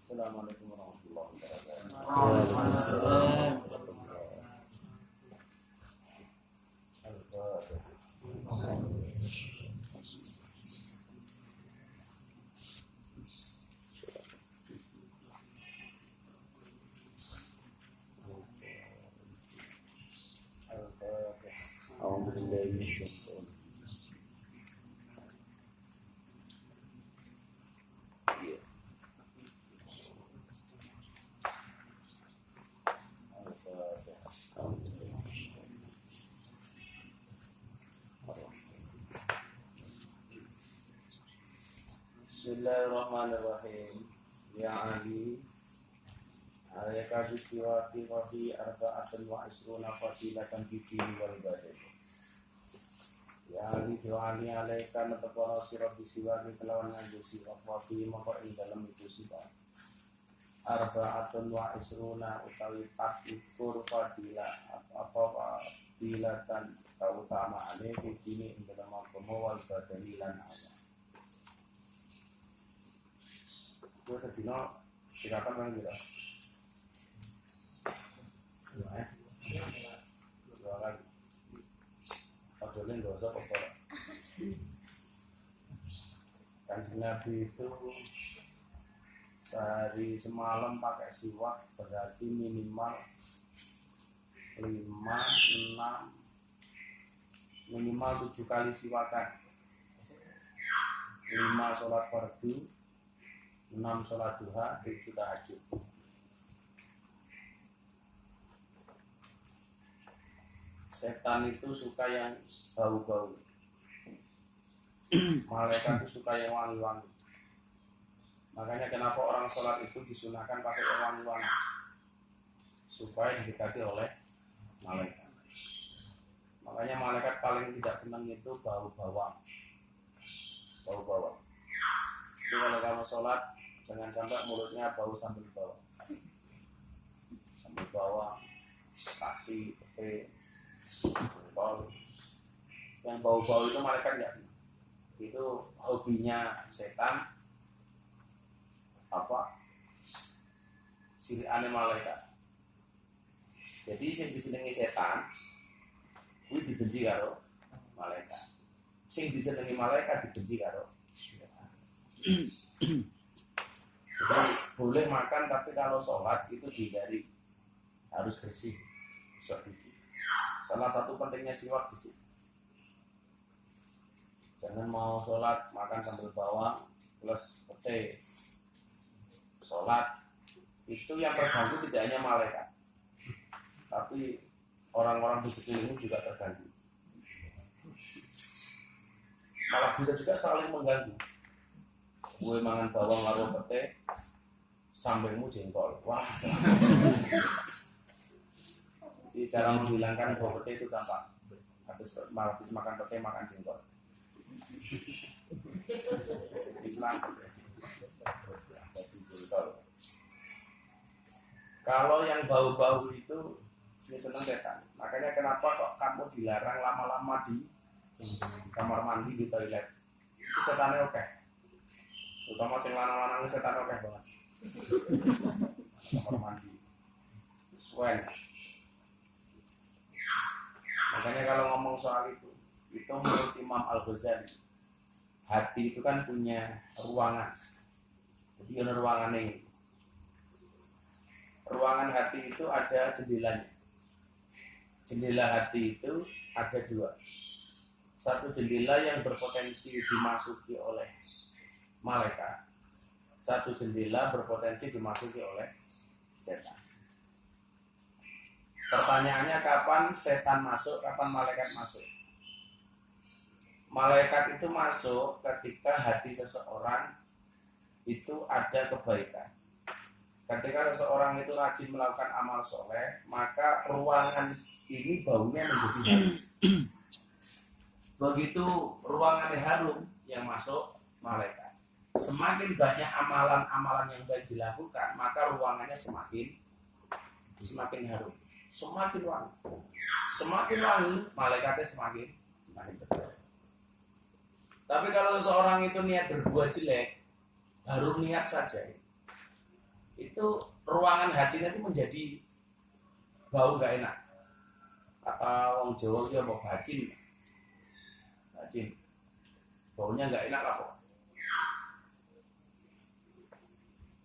Assalamualaikum warahmatullahi wabarakatuh. Bismillahirrahmanirrahim. Ya Ali, alayka bisiwaki wa bi arba'atin wa isruna fadilatan fi dini wal badan. Ya Ali, doani alayka nataqara sira bisiwaki kelawan nganggo siwak wa bi moko ing dalem itu siwak. Arba'atun wa isruna utawi 24 fadilah apa fadilatan kautamaane fi dini ing dalem agama wal badan lan Allah. Gue sedino silakan kan gitu. Dua lagi. Padahal nggak usah pokok. Kan Nabi itu sehari semalam pakai siwak berarti minimal 5, 6, minimal 7 kali siwakan. 5 sholat fardu, 6 sholat duha, 7 tahajud. Setan itu suka yang bau-bau. Malaikat itu suka yang wangi-wangi. Makanya kenapa orang sholat itu disunahkan pakai yang wangi-wangi, supaya didekati oleh malaikat. Makanya malaikat paling tidak senang itu bau bawang. Bau bawang. Jadi kalau kamu sholat, jangan sampai mulutnya bau sambil bawang. Sambil bawang, taksi, pepe, jempol. Yang bau-bau itu malaikat nggak senang. Itu hobinya setan. Apa? Sirikane malaikat. Jadi sing disenengi setan, kuwi dibenci karo malaikat. Sing disenengi malaikat dibenci karo setan. Jadi boleh makan, tapi kalau sholat itu dihindari, harus bersih. Salah satu pentingnya siwak di situ. Jangan mau sholat makan sambil bawang plus pete. Sholat itu yang terganggu tidak hanya malaikat, tapi orang-orang di sekelilingnya juga terganggu. Malah bisa juga saling mengganggu. Gue mangan bawang karo pete, sambelmu jengkol. Wah, jadi cara menghilangkan bau pete itu gampang. Habis makan pete, makan jengkol. Kalau yang bau-bau itu seneng setan. Makanya kenapa kok kamu dilarang lama-lama di kamar mandi, di toilet? Itu setannya oke. Terutama sing lanang-lanang setan oke banget. Kamar mandi. Suen. Makanya kalau ngomong soal itu menurut Imam Al-Ghazali, hati itu kan punya ruangan. Jadi ada ruangan ini. Ruangan hati itu ada jendelanya. Jendela hati itu ada 2. Satu jendela yang berpotensi dimasuki oleh malaikat. Satu jendela berpotensi dimasuki oleh setan. Pertanyaannya, kapan setan masuk, kapan malaikat masuk? Malaikat itu masuk ketika hati seseorang itu ada kebaikan. Ketika seseorang itu rajin melakukan amal soleh, maka ruangan ini baunya menjadi harum. Begitu ruangan harum, yang masuk malaikat. Semakin banyak amalan-amalan yang baik dilakukan, maka ruangannya semakin harum, semakin wangi. Semakin wangi, malaikatnya semakin betul. Tapi kalau seorang itu niat berbuat jelek, baru niat saja, itu ruangan hatinya itu menjadi bau gak enak. Kata wong Jawa dia mau bacin, baunya gak enak apa?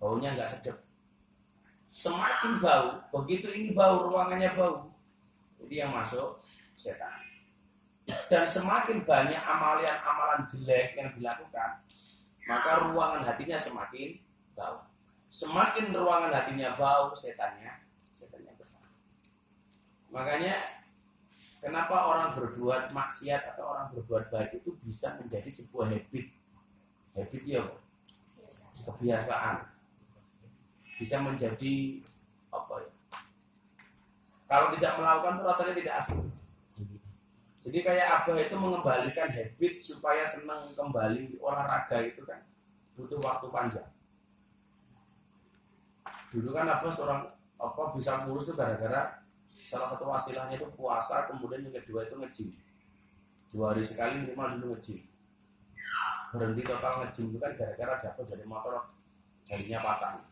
Baunya gak sedap. Semakin bau, begitu ini bau, ruangannya bau, jadi yang masuk setan. Dan semakin banyak amalan jelek yang dilakukan, maka ruangan hatinya semakin bau. Semakin ruangan hatinya bau, setannya bertambah. Makanya kenapa orang berbuat maksiat atau orang berbuat baik itu bisa menjadi sebuah habit ya, kebiasaan. Bisa menjadi apa ya? Kalau tidak melakukan itu rasanya tidak asik. Jadi kayak Abah itu mengembalikan habit supaya senang kembali olahraga itu kan butuh waktu panjang. Dulu kan Abah seorang bisa ngurus itu gara-gara salah satu wasilahnya itu puasa, kemudian yang kedua itu nge-gym. 2 hari sekali minimal dulu nge-gym. Berhenti total nge-gym itu kan gara-gara jatuh dari motor, jarinya patah.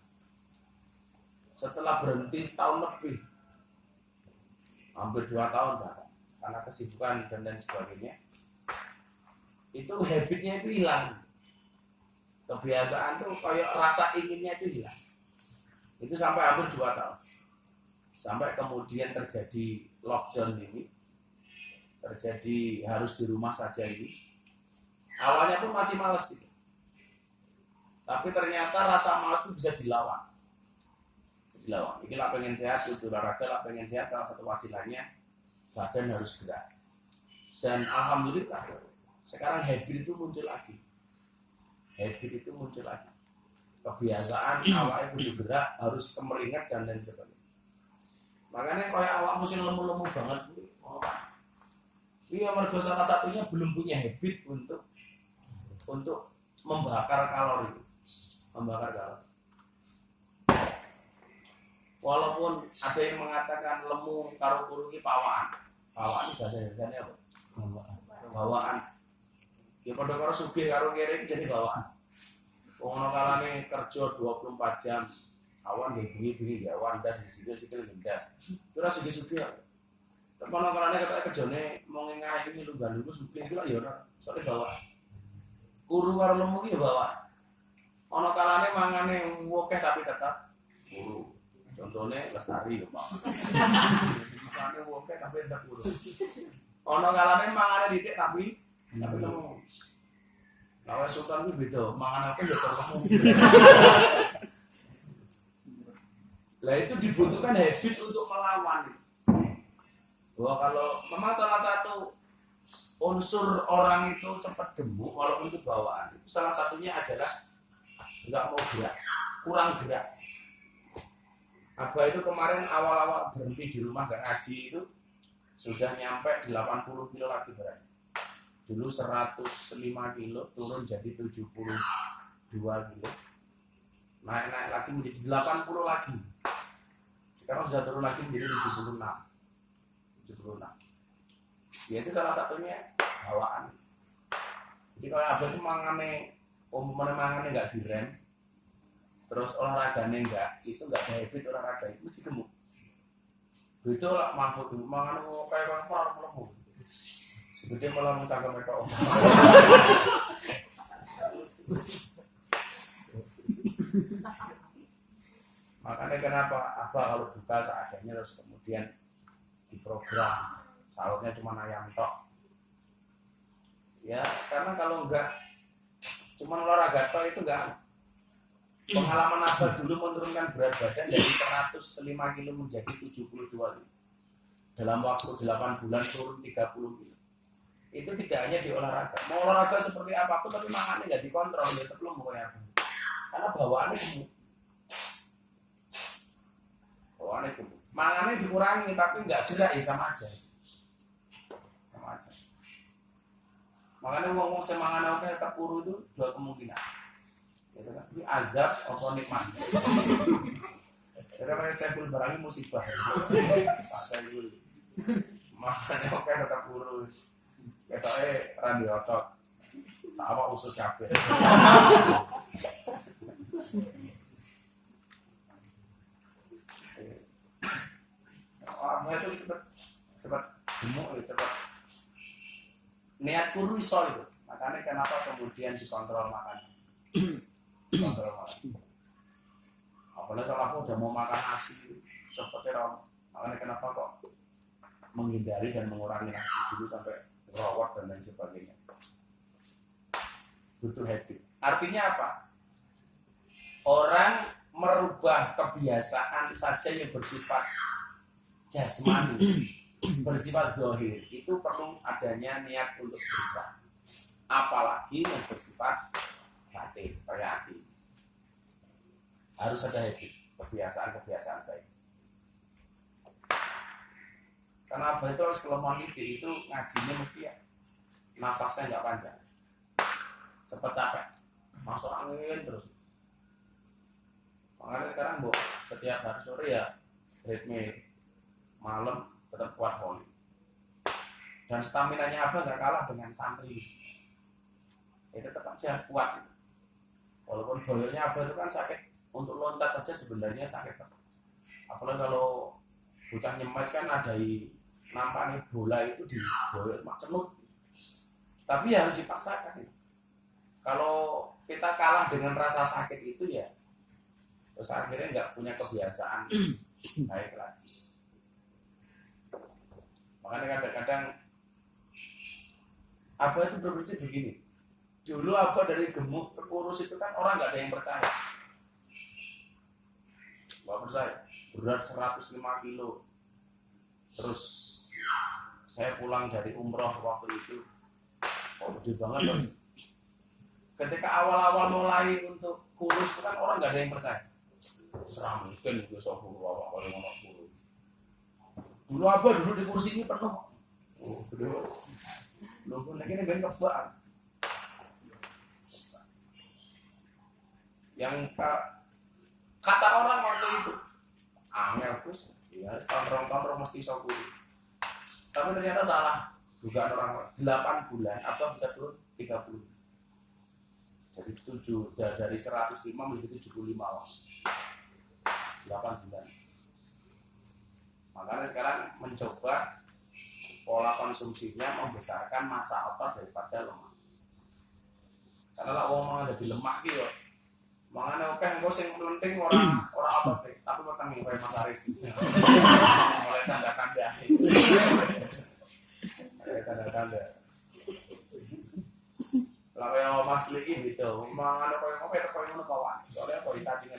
Setelah berhenti setahun lebih, hampir 2 tahun bahkan, karena kesibukan dan lain sebagainya, itu habitnya itu hilang. Kebiasaan tuh kayak rasa inginnya itu hilang. Itu sampai hampir 2 tahun. Sampai kemudian terjadi lockdown ini, terjadi harus di rumah saja ini. Awalnya pun masih males itu. Tapi ternyata rasa malas itu bisa dilawan. Ini lah pengen sehat, itu olahraga lah pengen sehat, salah satu wasilahnya badan harus gerak. Dan alhamdulillah sekarang habit itu muncul lagi. Kebiasaan awalnya kudu gerak, harus kemeringat dan lain sebagainya. Makanya kalau awak musim lemu-lemu banget, iya mergo salah satunya belum punya habit untuk membakar kalori. Walaupun ada yang mengatakan lemu karo kurungi pawaan. Pawaan itu bahasa Indonesianya apa? Bawaan. Ya pada karo sugih karo kere jadi bawaan. Wong kalane kerja 24 jam. Awan bengi-bengi ya awan das sikil ndas. Ora sugih-sugih. Teman kalane kata kerjane mau ngahi ini lungguh sugih iku ya ora soalé bawaan. Kuru karo lemu ya bawaan. Ana kalane mangane akeh tapi tetap kuru. Contohnya Lestari ya Pak. Mangane akeh tapi tetap kuru. Ana kalane mangane didik tapi lemu. Lawan sultan itu beda, mangan apa ya terlemu. Lah itu dibutuhkan habit untuk melawan. Bahwa kalau memang salah satu unsur orang itu cepat gemuk, walaupun itu bawaan, itu salah satunya adalah nggak mau gerak, kurang gerak. Abah itu kemarin awal-awal berhenti di rumah nggak ngaji itu sudah nyampe 80 kilo lagi berat. Dulu 105 kilo turun jadi 72 kilo. Naik lagi menjadi 80 lagi. Sekarang sudah turun lagi menjadi 76. Ya itu salah satunya bawaan. Jadi kalau abah itu mangane nggak direm, terus olahraganya itu nggak ada habit olahraga itu mesti gemuk. Itu lah mahfud mangane mau kayak orang melemu. Sebetulnya malah mencangkap mereka Makanya kenapa Abah kalau buka seadanya terus kemudian diprogram sahurnya cuma ayam tok. Ya karena kalau enggak cuma olahraga tok itu enggak. Pengalaman Abah dulu menurunkan berat badan dari 105 kilo menjadi 72 kilo. Dalam waktu 8 bulan turun 30 kilo. Itu tidak hanya di olahraga. Mau olahraga seperti apapun tapi makannya nggak dikontrol ya sebelum pokoknya. Karena bawaannya gemuk. Makannya dikurangi tapi nggak gerak ya sama aja. Makanya ngomong semangan oke tetap puru itu dua kemungkinan. Itu kan ini azab atau nikmat. Kita pakai Saiful Barani musibah. Saiful. Makanya oke tetap puru. Ketoknya randi otot. Sama usus kabeh. Orang itu cepat gemuk, cepat niat puru iso itu. Makanya kenapa kemudian dikontrol makan. Dikontrol makan. Apalagi kalau aku udah mau makan nasi, cepetnya makanya kenapa kok menghindari dan mengurangi nasi dulu sampai rawat dan lain sebagainya. Butuh habit. Artinya apa? Orang merubah kebiasaan saja yang bersifat jasmani, bersifat zahir, itu perlu adanya niat untuk berubah. Apalagi yang bersifat batin, kayak hati. Harus ada habit, kebiasaan-kebiasaan baik. Karena apa itu harus kelemahan ide itu ngajinya mesti ya nafasnya nggak panjang, cepet capek, masuk angin terus. Makanya sekarang bu, setiap hari sore ya ritme malam tetap kuat poli. Dan stamina-nya apa nggak kalah dengan santri. Itu tetap aja kuat. Walaupun boyolnya apa itu kan sakit. Untuk loncat aja sebenarnya sakit. Apalagi kalau bocah nyemes kan ada nampaknya bola itu di boyol cenut. Tapi ya harus dipaksakan. Kalau kita kalah dengan rasa sakit itu ya, terus akhirnya nggak punya kebiasaan baik lagi. Makanya kadang-kadang apa itu berprinsip begini. Dulu apa dari gemuk ke kurus itu kan orang nggak ada yang percaya. Nggak percaya. Berat 105 kilo. Terus saya pulang dari umroh waktu itu. Oh gede banget loh. Ketika awal-awal mulai untuk kurus itu kan orang nggak ada yang percaya. Serah mungkin itu soal awak kalau mau kurus. Dulu apa dulu di kursi ini penuh. Oh betul. Lu pun lagi nih kan kebaan. Yang kata orang waktu itu angel terus ya tahun mesti sokuri. Tapi ternyata salah dugaan orang 8 bulan apa bisa turun 30. Jadi 7 dari 105 menjadi 75 orang 8 bulan. Makanya sekarang mencoba pola konsumsinya membesarkan massa otot daripada lemak. Karena lah orang ada di lemak gitu. Makanya oke engko sing penting orang otot deh, tapi petang kowe Mas Aris. Mulai tanda-tanda. Tanda-tanda. Lah kaya Mas Liki gitu, mangan koyo ngono bawaan. Soalnya koyo cacingan.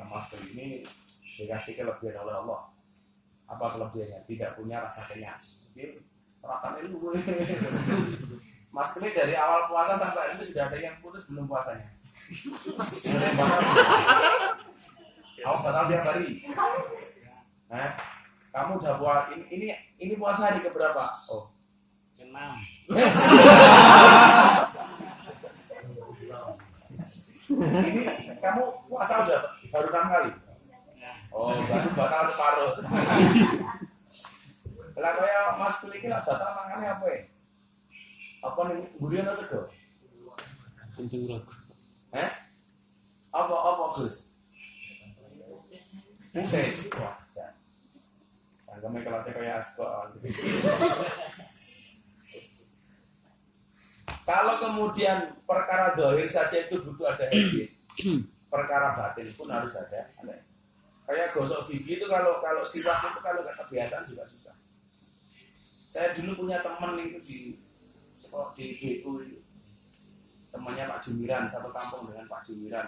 Mas ini dikasih kelebihan oleh Allah. Apa kelebihannya? Tidak punya rasa kenyang. Jadi rasanya lu. Mas ini dari awal puasa sampai ini sudah ada yang putus belum puasanya. Kamu batal tiap hari. Kamu udah buat ini puasa hari keberapa? Oh, 6. Ini kamu puasa udah baru 6 kali. Oh, baru batal separuh. Lah kaya Mas Kuli iki lak batal mangane apa ya? Apa ning mburi ana sego? Kenceng rok. Apa Gus? Mutes. Wah, jan. Anggame kelasnya kaya asko. Kalau kemudian perkara zahir saja itu butuh ada habit, perkara batin pun harus ada. Kayak gosok gigi itu kalau siwak itu kalau nggak kebiasaan juga susah. Saya dulu punya teman itu di DU itu, temannya Pak Jumiran, satu kampung dengan Pak Jumiran.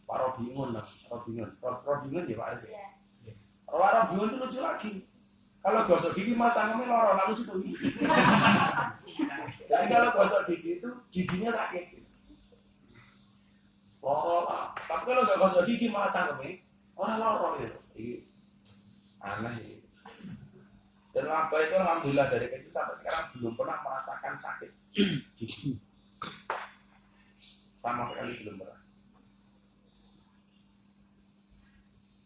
Pak Robingun ya Pak Aris. Robingun itu lucu lagi. Kalau gosok gigi macamnya loro, lalu lucu tuh. Jadi kalau gosok gigi itu giginya sakit. Loro lah. Tapi kalau nggak gosok gigi malah cangkem ini orang lorong gitu. Ini aneh ini. Dan Abah itu alhamdulillah dari kecil sampai sekarang belum pernah merasakan sakit gigi. Sama sekali belum pernah.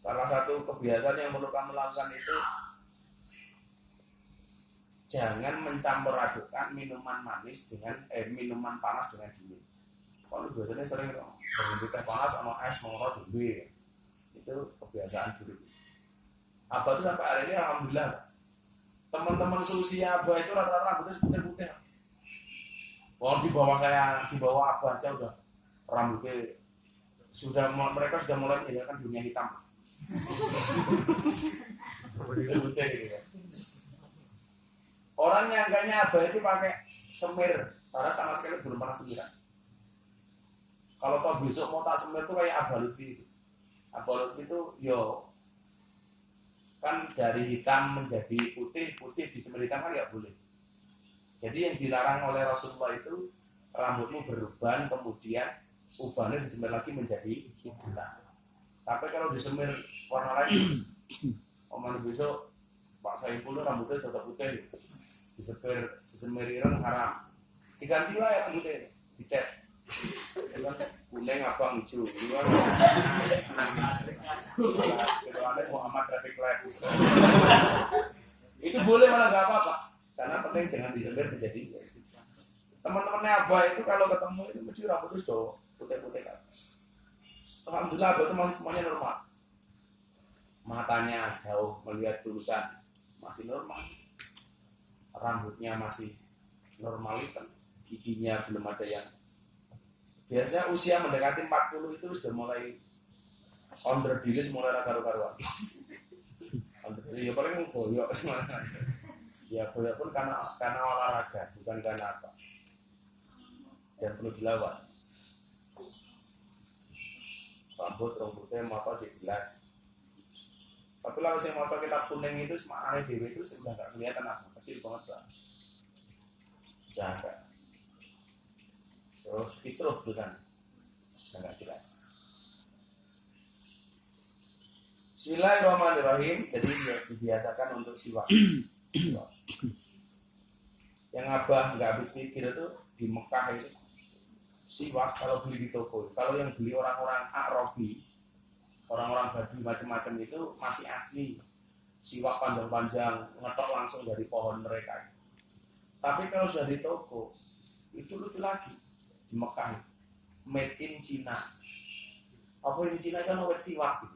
Salah satu kebiasaan yang perlu kamu lakukan itu jangan mencampur adukkan minuman manis dengan minuman panas dengan dingin. Kalau biasanya sering berhenti teh panas sama es mau dingin. Itu kebiasaan buruk. Abah itu sampai hari ini alhamdulillah teman-teman seusia Abah itu rata-rata rambutnya putih-putih. Kalau di bawah saya, di bawah Abah aja udah rambutnya mereka sudah mulai meninggalkan dunia hitam. Putih-putih gitu ya. Orang nyangkanya Abah itu pakai semir, karena sama sekali belum pernah semiran. Kalau tau besok mau tak semir itu kayak Abah Lutfi. Abah Lutfi itu kan dari hitam menjadi putih, putih disemir hitam kan nggak boleh. Jadi yang dilarang oleh Rasulullah itu rambutmu beruban, kemudian ubannya disemir lagi menjadi hitam. Tapi kalau disemir warna lain, omongan besok Pak Saiful rambutnya sudah putih, disemir ireng haram. Diganti lah ya rambutnya, dicat. Kuning, abang, hijau. Celuannya Muhammad Traffic Light. Itu boleh malah nggak apa-apa. Karena penting jangan disemir menjadi. Teman-temannya Abah itu kalau ketemu itu mesti rambutnya sudah putih-putih kan. Alhamdulillah Abah itu masih semuanya normal. Matanya jauh melihat tulisan masih normal. Rambutnya masih normal itu. Giginya belum ada yang. Biasanya usia mendekati 40 itu sudah mulai underdilis, mulai karu-karuan. Ya paling boyok. Ya boyok pun karena olahraga, bukan karena apa. Dan perlu dilawan. Rambutnya mau apa jelas. Tapi kalau saya mau kitab kuning itu semangatnya dewi itu sudah nggak kelihatan apa, kecil banget lah. Sudah agak. Terus kisruh tulisan, nggak jelas. Bismillahirrahmanirrahim. Jadi dibiasakan untuk siwak. Yang Abah nggak habis pikir itu di Mekah itu siwak kalau beli di toko. Kalau yang beli orang-orang Arabi, orang-orang Baduy macam-macam itu masih asli. Siwak panjang-panjang ngetok langsung dari pohon mereka. Tapi kalau sudah di toko itu lucu lagi. Di Mekah made in China. Apa ini China kan awet siwak gitu.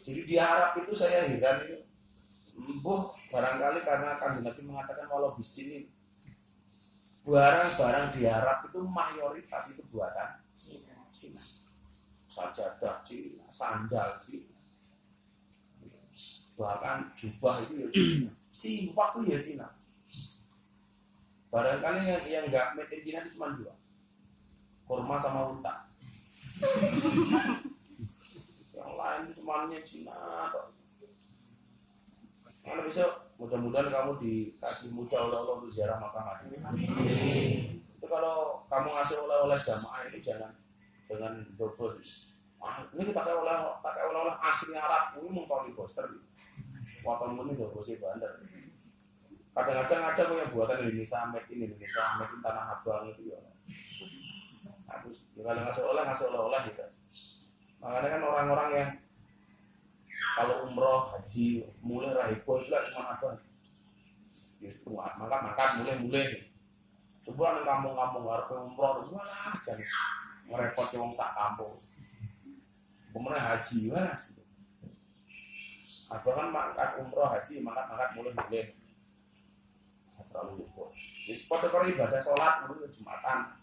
Jadi di Arab itu saya heran itu. Barangkali karena Kanjeng Nabi mengatakan walau di sini barang-barang di Arab itu mayoritas itu buatan Cina. Sajadah Cina, sandal Cina. Bahkan jubah itu ya Cina. Siwak itu ya Cina. Barangkali yang nggak made in China itu cuma 2, kurma sama unta. Yang lain itu cuma Cina. Karena besok mudah-mudahan kamu dikasih mudah oleh Allah untuk ziarah makam Nabi. Itu kalau kamu ngasih oleh-oleh jamaah ini jangan double. Ini kita pakai oleh-oleh asli Arab ini mengkoni poster. Waktu ini double sih bandar. Kadang-kadang ada yang buatan Indonesia, made in Tanah Abang itu ya. Habis kalau ngasih oleh-oleh gitu. Makanya kan orang-orang yang kalau umroh, haji, mulai rahibun juga cuma apa? Makan mulai. Coba nih kampung-kampung harus umroh, walah jadi ngerepot wong sak kampung. Kemudian haji mana? Apa kan makan umroh, haji, makan mulai. Terlalu lupa. Di spot kalau ibadah sholat menurut Jumatan.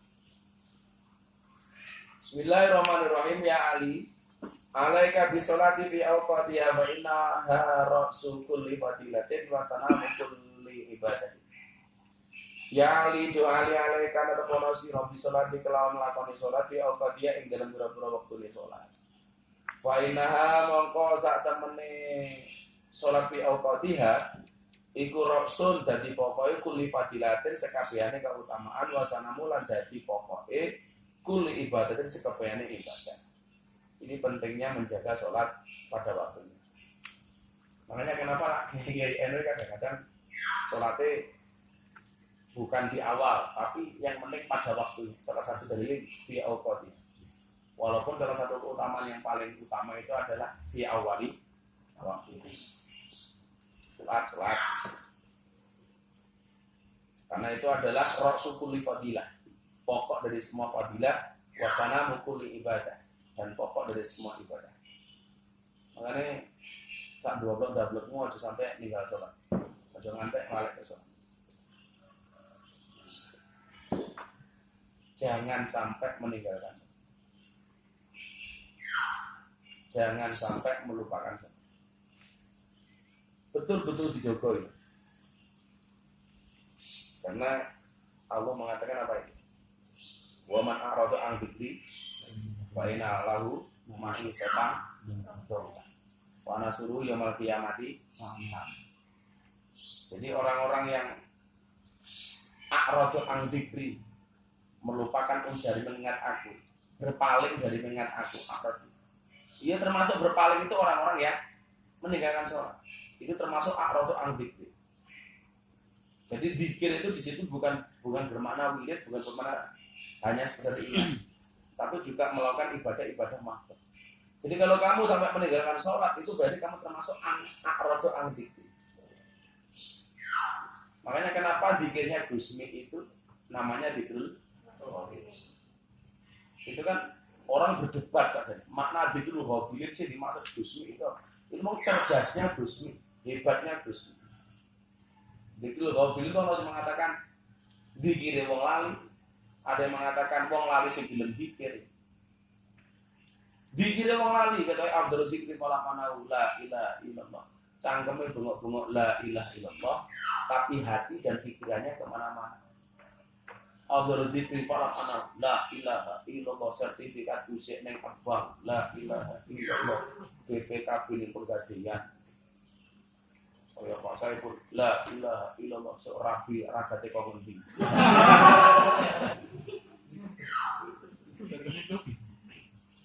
Bismillahirrahmanirrahim ya Ali. Alaika bisolati fi awqatiha wa innaha ra'su kulli fadilatin wa sanamu kulli ibadatin. Ya Ali do Ali alaika natapono sira bisolati kelawan lakoni sholat fi awqatiha ing dalam pira-pira waktune sholat. Wa innaha mongko sak temene sholat fi awqatiha iku roksun dadi pokoke kuli fadilatin sekabehane keutamaan wasanamu lan dadi pokoke kuli ibadatin sekabehane ibadah. Ini pentingnya menjaga sholat pada waktunya. Makanya kenapa Kiai NU kadang-kadang sholatnya bukan di awal, tapi yang penting pada waktu. Salah satu dari fi awqati. Walaupun salah satu keutamaan yang paling utama itu adalah fi awali waktu. Sholat. Karena itu adalah ra'su kulli fadilah. Pokok dari semua fadilah, wasana mukuli ibadah, dan pokok dari semua ibadah. Makanya sak 12 dablekmu aja sampai ninggal sholat. Aja ngantek balik ke sholat. Jangan sampai meninggalkan sholat. Jangan sampai melupakan sholat. Betul-betul dijogo ini. Karena Allah mengatakan apa ini? Wa man a'rada an dzikri fa inna lahu ma'isatan dhanka. Wa nasuru yaumil qiyamati. Jadi orang-orang yang a'rada an dzikri, melupakan dari mengingat aku, berpaling dari mengingat aku. Ia termasuk berpaling itu orang-orang yang meninggalkan sholat. Itu termasuk a'rada an dzikri. Jadi dzikir itu di situ bukan bermakna wirid, bukan bermakna hanya sekedar ingat, tapi juga melakukan ibadah-ibadah makhluk. Jadi kalau kamu sampai meninggalkan sholat, itu berarti kamu termasuk a'rada an dzikri. Makanya kenapa dzikirnya Gusmi itu namanya dzikrul ghafilin. Itu kan orang berdebat saja. Makna dzikrul ghafilin sih dimaksud Gusmi itu mau cerdasnya Gusmi, hebatnya Gusmi. Dzikrul ghafilin itu harus mengatakan dzikire wong lali. Ada yang mengatakan wong lali sing gelem dzikir. Dzikire wong lali ketoke Abdul Dzikri kala mana la ilaha illallah. Cangkeme bengok-bengok la ilaha illallah, tapi hati dan pikirannya kemana-mana. Abdul Dzikri kala mana la ilaha illallah, sertifikat usik ning abang la ilaha illallah. BPKB ning Pegadaian. Ya Pak saya pun la ilaha illallah rabi ragate kok ngendi.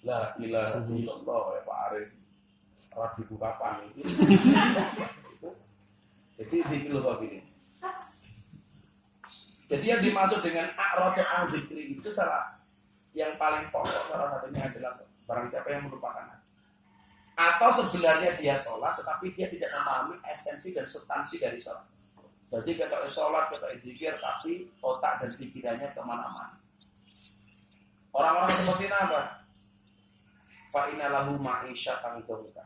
La ilaha illallah ya Pak Arif. Rabi ku kapan itu? Jadi dzikrul ghafilin. Jadi yang dimaksud dengan a'rada an dzikri itu salah yang paling pokok salah satunya adalah barang siapa yang melupakan. Atau sebenarnya dia sholat tetapi dia tidak memahami esensi dan substansi dari sholat. Jadi ketika sholat, ketika zikir, tapi otak dan pikirannya kemana-mana. Orang-orang seperti apa? Fa'ina lahu ma'isyatan dhanka.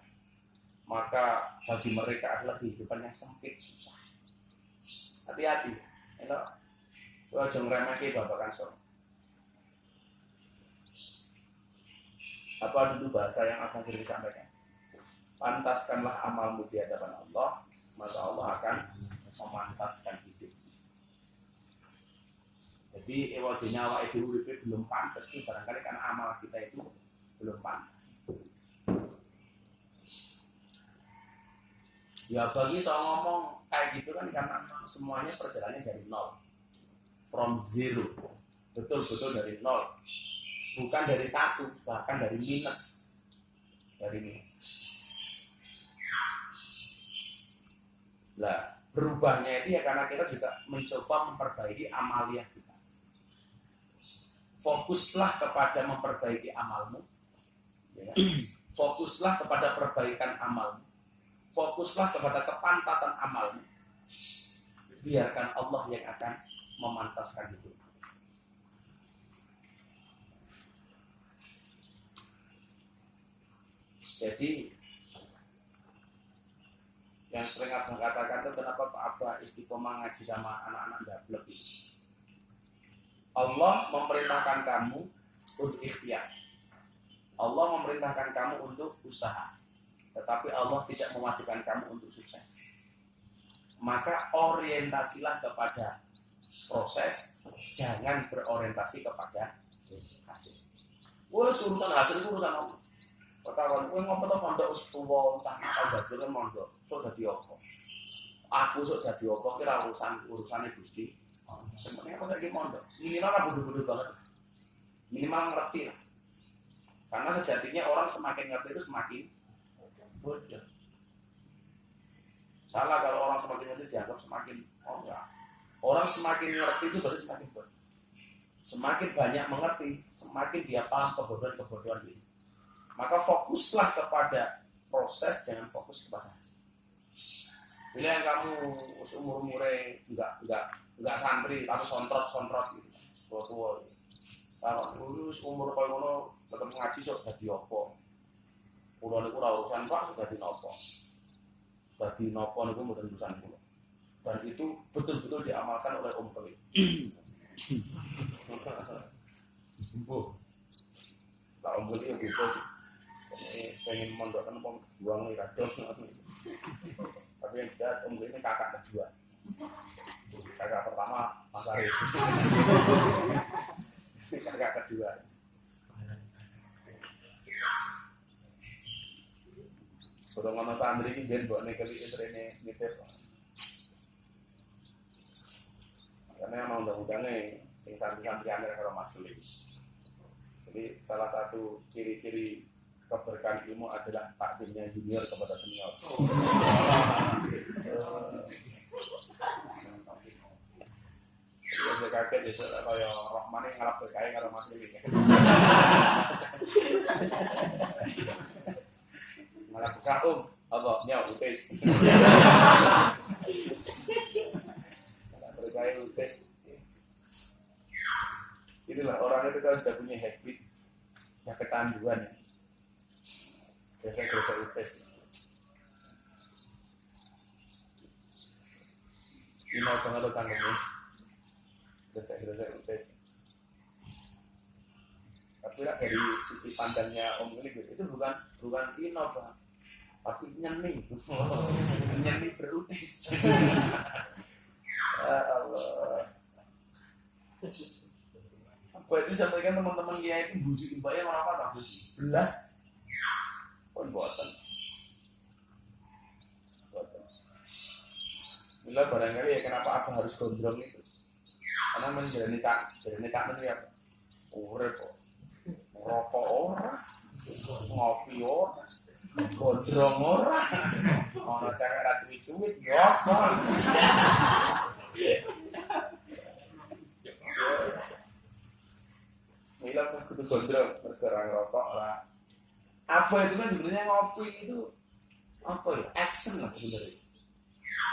Maka bagi mereka adalah kehidupan yang sempit, susah. Hati-hati. Ojo ngremehke babagan sholat. Apa dulu bahasa yang akan sering disampaikan? Pantaskanlah amalmu di hadapan Allah, maka Allah akan memantaskan hidup. Jadi ewadenya awake dhewe uripe belum pantas nih, barangkali karena amal kita itu belum pantas. Ya bagi saya ngomong kayak gitu kan karena semuanya perjalanannya dari nol, from zero, betul-betul dari nol, bukan dari satu, bahkan dari minus, Lah, berubahnya itu ya karena kita juga mencoba memperbaiki amaliyah kita. Fokuslah kepada memperbaiki amalmu, ya. Fokuslah kepada perbaikan amalmu. Fokuslah kepada kepantasan amalmu. Biarkan Allah yang akan memantaskan hidup. Jadi yang sering abang katakan itu kenapa Pak Abah istiqomah ngaji sama anak-anak dablek itu. Allah memerintahkan kamu untuk ikhtiar. Allah memerintahkan kamu untuk usaha. Tetapi Allah tidak mewajibkan kamu untuk sukses. Maka orientasilah kepada proses, jangan berorientasi kepada hasil. Urusan hasil itu urusan Allah. Pertama, kowe ngomong to pondok wis tuwa, entah apa dadi kan mondok, sok dadi apa. Aku sok dadi apa kira urusane Gusti. Sebenarnya apa saiki mondok? Minimal lah bodoh-bodoh banget. Minimal ngerti lah. Karena sejatinya orang semakin ngerti itu semakin bodoh. Salah kalau orang semakin ngerti dianggap semakin enggak. Orang semakin ngerti itu berarti semakin bodoh. Semakin banyak mengerti, semakin dia paham kebodohan-kebodohan ini. Maka fokuslah kepada proses, jangan fokus kepada hasil. Bila yang kamu umur-umurnya enggak santri, tapi sontrot gitu. Tua-tua. Kalau lulus umur kaya ngono tetep ngaji sok dadi apa? Kula niku ora urusan Pak, sudah dadi napa. Dadi napa niku mboten urusan kula. Dan itu betul-betul diamalkan oleh Om Keli. Sembuh. Lah Om Keli yo gitu sih. Pengen mondokkan wong buang nih kadang. Tapi yang jelas Om Keli ini kakak kedua. Kakak pertama Mas Aris. Kakak kedua. Sudah ngono santri ini ben mbok nekeli istrene nitip. Karena emang undang-undangnya sing santri-santri aneh karo Mas Keli. Jadi salah satu ciri-ciri keberkahan ilmu adalah takdirnya junior kepada senior. Saya kaget ya, kaya Rahman yang ngalap berkaya karo Mas Keli. Malah buka apa? Nyaw, utis. Malah berkaya utis. Inilah orang itu kalau sudah punya habit, ya kecanduan ya. Biasa-biasa utis. Ini mau pengaruh cangkemnya. Biasa-biasa utis. Tapi lah dari sisi pandangnya Om Keli itu bukan ino Pak, tapi nyeni berutis. Allah. Apa itu sampaikan teman-teman dia itu bujukin bayar orang apa bagus belas pun buatan. Bila barangkali ya kenapa aku harus gondrong itu? Karena menjalani cak ya urip kok. Rokok ora, ngopi ora, gondrong ora, ana cewek ra cuwit-cuwit yo apa. Mila kudu gondrong bergerak rokok lah. Apa itu kan sebenarnya ngopi itu apa ya? Action lah sebenarnya.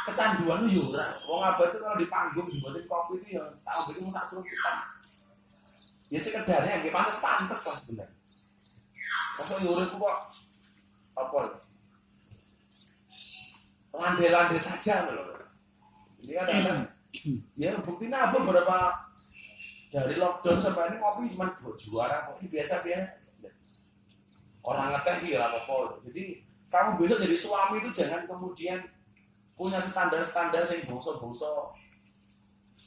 Kecanduan itu ora. Wong apa itu kalau di panggung dibuatin kopi itu ya setahun itu sak surutan. Ya sekedarnya nggih pantes lah sebenarnya. Masa urip kok apa? Landai-landai saja loh. Ini kan ya buktinya apa beberapa dari lockdown sampai ini ngopi cuma juara kok ini biasa-biasa. Orang ngeteh ya apa-apa. Jadi kamu besok jadi suami itu jangan kemudian punya standar-standar yang bongso-bongso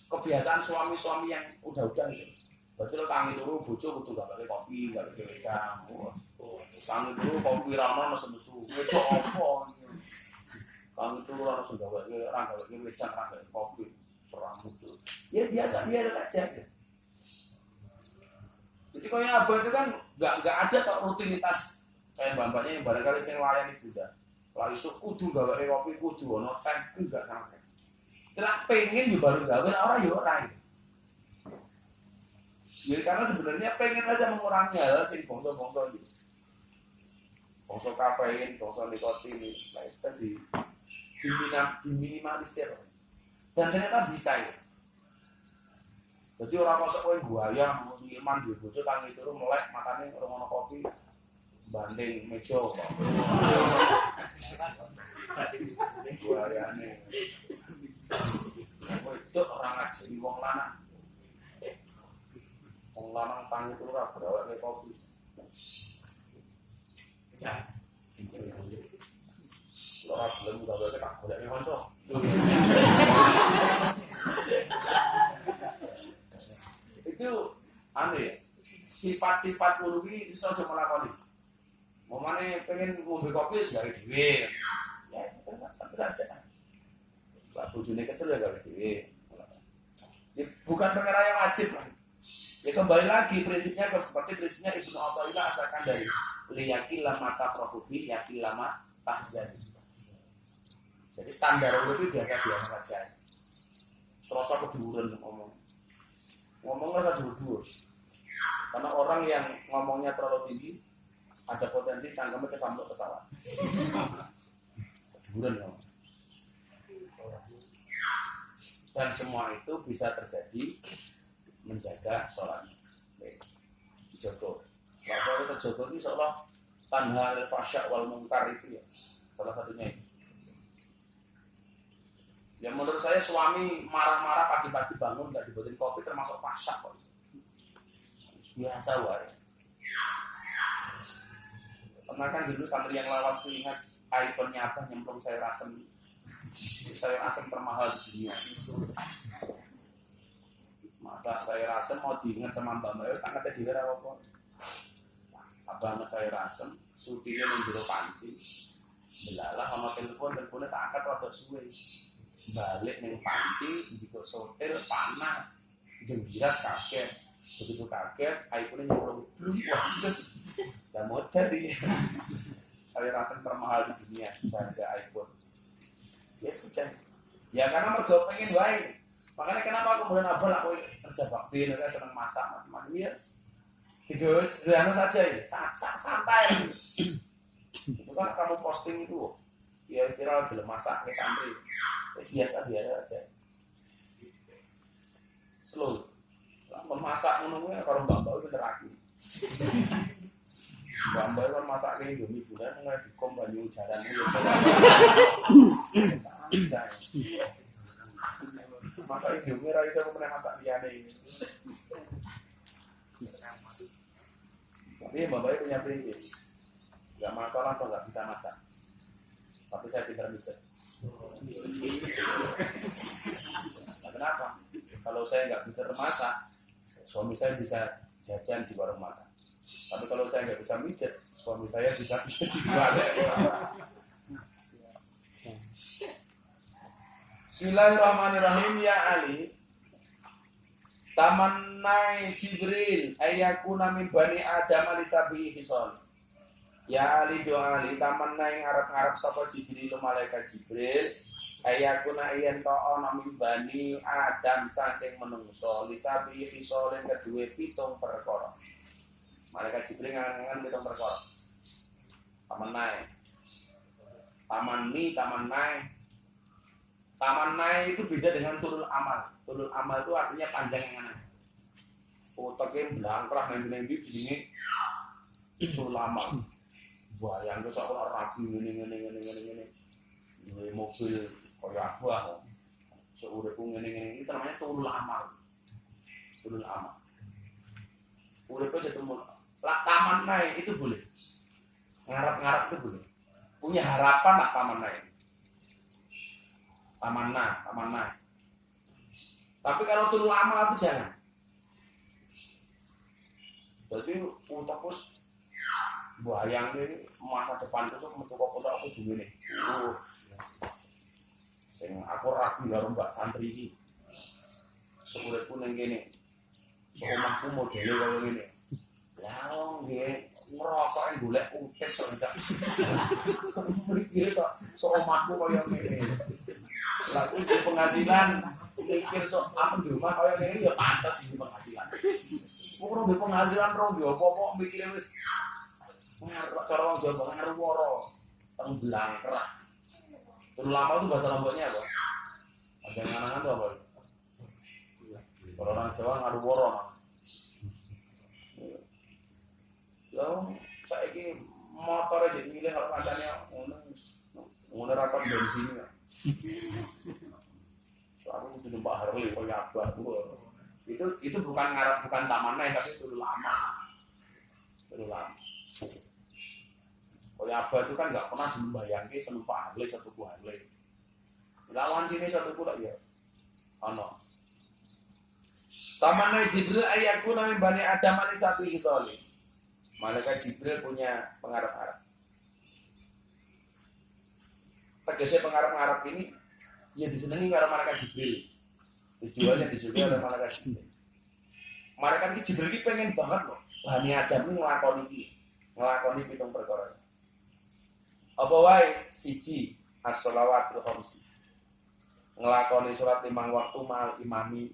kebiasaan suami-suami yang udah-udah gitu. Berarti lo tangi dulu bojo kudu gak pakai kopi, gak pakai wedang. Tangi dulu kopi ramah nesu-nesu. Itu apa? Tangi dulu harus gak pakai wedang, gak pakai kopi. Seram itu. Ya biasa-biasa saja. Jadi kayak apa itu kan gak ada kok rutinitas kayak bapaknya yang barangkali sing layani Bunda. Lari kudu gak pakai kopi, kudu ono teh enggak sampai. Tidak pengen yo baru gawe ora yo ora. Jadi karena sebenarnya pengen aja mengurangi hal sing bongso-bongso gitu. Bongso kafein, bongso nikotin, nah itu diminimalisir. Dan ternyata bisa ya. Jadi orang kosok kowe buaya ngilman di bojo tangi turu melek makane ngono kopi banding meja kok. Buayane. Itu orang ngajeni wong lanang. Wong lanang tangi turu ora gawe kopi. Ya. Ora belum gawe tak golek kanca. Itu aneh. Sifat-sifat kulo iki iso aja melakoni. Momane pengen ngombe kopi wis gawe dhewe. Ya, sampai saja. Lah bojone kesel ya gawe dhewe. Ya, bukan perkara yang wajib lah. Ya kembali lagi prinsipnya seperti prinsipnya Ibnu Athaillah asalkan dari liyakil lama tafrohubi yakil lama tahzani. Jadi standar itu biasa saja. Serasa keduren ngomongnya saja berdua. Karena orang yang ngomongnya terlalu tinggi ada potensi tangkapnya kesambut pesawat. Keduren ngomong. Dan semua itu bisa terjadi menjaga sholatnya. Jogo. Kalau kita jogo ini seolah tanha al-fasya wal mungkar itu ya. Salah satunya itu. Ya menurut saya suami marah-marah pagi-pagi bangun nggak dibuatin kopi termasuk fasya kok. Biasa wae. Pernah kan dulu santri yang lawas tuh ingat ikonnya apa nyemplung sayur asem. Sayur asem termahal di dunia. Masa sayur asem mau diingat sama Mbak Mbak wis tak kate dhewe ra apa. Abang sayur asem, supirnya ning jero panci. Belalah sama teleponnya tak angkat rada suwe. Balik ning panci njiko sotil panas. Jenggirat kaget. Begitu kaget, iPhone-nya nyemplung belum waduh. Dan modern dia. Sayur asem termahal di dunia harga iPhone. Ya sudah. Ya karena mergo pengen wae. Makanya kenapa kemudian abang aku kerja bakti, saya senang masak macam-macam ya. Tiga sederhana saja ya, santai. Itu kan kamu posting itu, ya viral belum masak ke santri, biasa aja. Slow. Memasak menunggu kalau mbak itu bener aku. Mbak kan masak kayak Indomie bulan mulai dikom banyu jaran itu. Masak Indomie ra iso meneh masak liyane. Tapi Mbak punya prinsip. Enggak masalah kalau enggak bisa masak. Tapi saya pintar mijet. Nah, kenapa? Kalau saya enggak bisa masak, suami saya bisa jajan di warung makan. Tapi kalau saya enggak bisa mijet, suami saya bisa mijet di luar. Bismillahirrahmanirrahim. Ya Ali, tamannai Jibril ayakuna min bani Adam alisabi hisol. Ya Ali doa Ali tamannai ngarep-ngarep sapa Jibril malaikat Jibril ayakuna yen ta'ana min bani Adam saking menungso lisabi hisol yang kedua pitung perkara. Malaikat Jibril ngangen pitung perkara. Tamannai itu beda dengan tulul amal. Tulul amal itu artinya panjang yang mana? Otaknya belangkrah neng di sini tulul amal. Bayang tuh seolah rapi ini. Ini mobil kayak apa? Seurepku ini itu namanya tulul amal. Tulul amal. Urepku jadi mul. Tamannai itu boleh. Ngarap-ngarap itu boleh. Punya harapan lah tamannai. Tamanna. Tapi kalau tulul amal itu jangan. Jadi utakkus bayang ini masa depan itu metu kok aku duwe nih. Sing aku rapi karo Mbak santri iki. Seurepku ning kene. Omahku modele kaya ngene. Lah nggih ngerokok yang golek utis kok enggak. Mikir kok omahku kaya ngene. Lah terus di penghasilan mikir sok apa di rumah kaya ngene ya pantas di penghasilan. Ora di penghasilan rong yo apa-apa mikire wis ngarep cara wong Jawa ngaruwara teng blangkrah. Terus lama itu bahasa Lomboknya apa? Aja nganangan tuh apa? Kalau orang Jawa ngaruwara. Lah saiki motor aja milih kalau kancane ngono ra kon bensin. Soalnya itu numpak Harley kaya abah tuh. Itu bukan ngarep bukan tamannya tapi itu lama. Kaya abah itu kan enggak pernah membayangke senumpak Harley satu buah Harley. Lawan sini satu pula ya. Ono. Tamannya Jibril ayyaku nami Bani Adam alisatu hisoli. Malaikat Jibril punya pengharap-harap. Tegasnya pengharap-harap ini ya disenangi karo malaikat Jibril. Tujuannya disukai oleh malaikat Jibril. Mereka iki Jibril iki pengen banget loh. Bani Adam ini nglakoni pitung perkara. Apa wae siji as-shalawatul khamsi. Nglakoni salat 5 waktu mal imami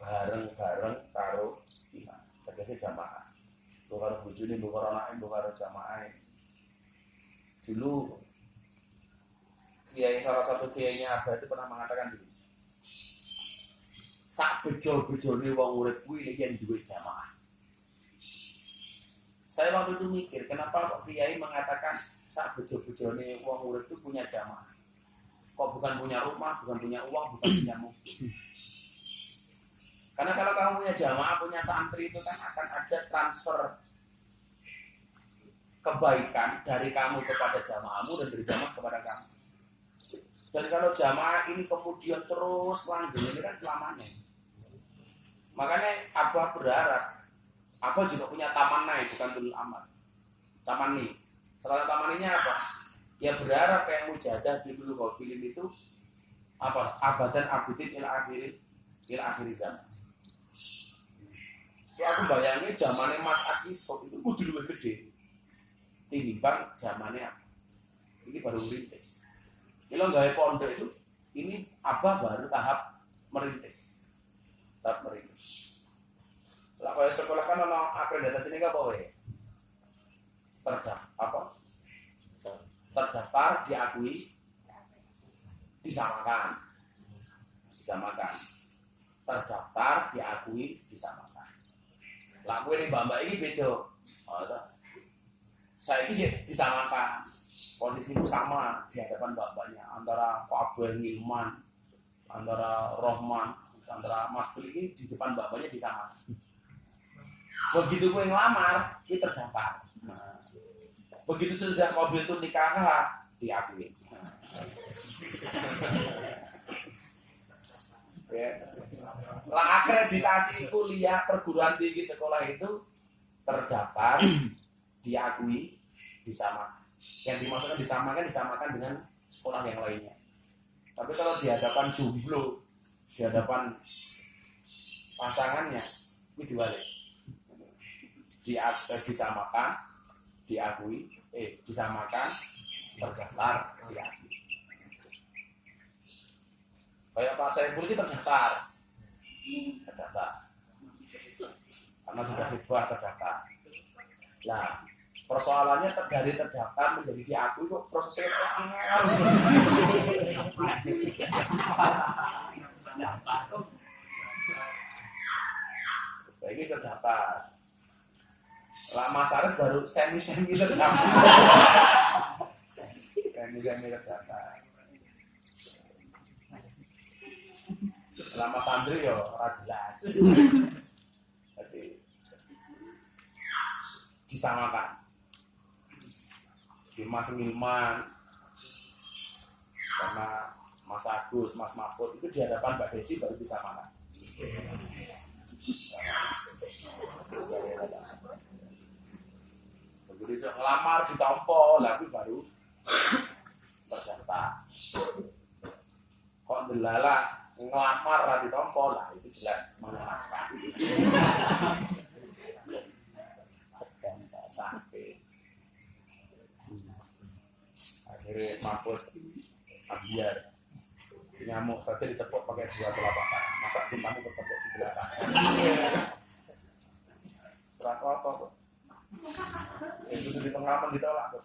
bareng-bareng karo imam. Tegese jamaah. Mbok karo bojone, mbok karo anake, mbok karo jamaah. Dulu kiai salah satu kiainya Abah itu pernah mengatakan dulu. Sak bejo-bejone wong urip kuwi yen duwe jamaah. Saya waktu itu mikir, kenapa kok kiai mengatakan sak bejo-bejone wong urip itu punya jamaah? Kok bukan punya rumah, bukan punya uang, bukan punya mobil? Karena kalau kamu punya jamaah, punya santri itu kan akan ada transfer kebaikan dari kamu kepada jamaahmu dan dari jamaah kepada kamu. Dan kalau jamaah ini kemudian terus langgeng, ini kan selamanya. Makanya Abah berharap, Abah juga punya taman naik, bukan dulu amat. Taman nih. Salah taman ini apa? Ya berharap kayak Mujadah di dulu kalau film itu apa? Abadan abidin ila akhir zaman. So aku bayangin zamannya Mas Akiso itu kudu luwih gede. Tinimbang zamannya apa? Ini baru merintis. Kalau nggak pondok itu, ini Abah baru tahap merintis. Tahap merintis. Lah kalau sekolah kan ono akreditasi ini apa wae? Terdaftar, diakui, disamakan. Terdaftar, diakui, disamakan. Lah kowe ning mbak-mbak iki beda. Saya ini disamakan. Posisimu sama di hadapan mbak-mbaknya antara Pak Abel Ngilman, antara Rohman, antara Mas Kuli ini di depan mbak-mbaknya disamakan. Begitu gue ngelamar, ini terdaftar. Nah, begitu sudah mobil itu nikah, diakui. Ya. Lah akreditasi kuliah perguruan tinggi sekolah itu terdaftar, diakui, disamakan. Yang dimaksudkan disamakan dengan sekolah yang lainnya. Tapi kalau di hadapan jomblo, di hadapan pasangannya, ini dibalik. Disamakan, diakui, disamakan, terdaftar, diakui. Kayak Pak Saiful itu terdaftar, karena sudah khidbah terdaftar. Lah, persoalannya dari terdaftar menjadi diakui kok prosesnya angel. Ini terdaftar. Lah Mas Aris baru semi terdaftar. Semi terdaftar. Lah Mas Andri yo ora jelas. Jadi disamakan. Di Mas Ngilman sama Mas Agus, Mas Mahfud itu di hadapan Mbak Desi baru bisa makan. Begitu ngelamar ditompo, lagi baru terdaftar. Kok delala ngelamar ra ditompo lah itu jelas mengenaskan. Sampai akhirnya Mahfud Abiar nyamuk saja ditepuk pakai 2 telapak tangan. Masa cintamu bertepuk sebelah tangan. Serah apa kok? Itu di pengalaman ditolak kok.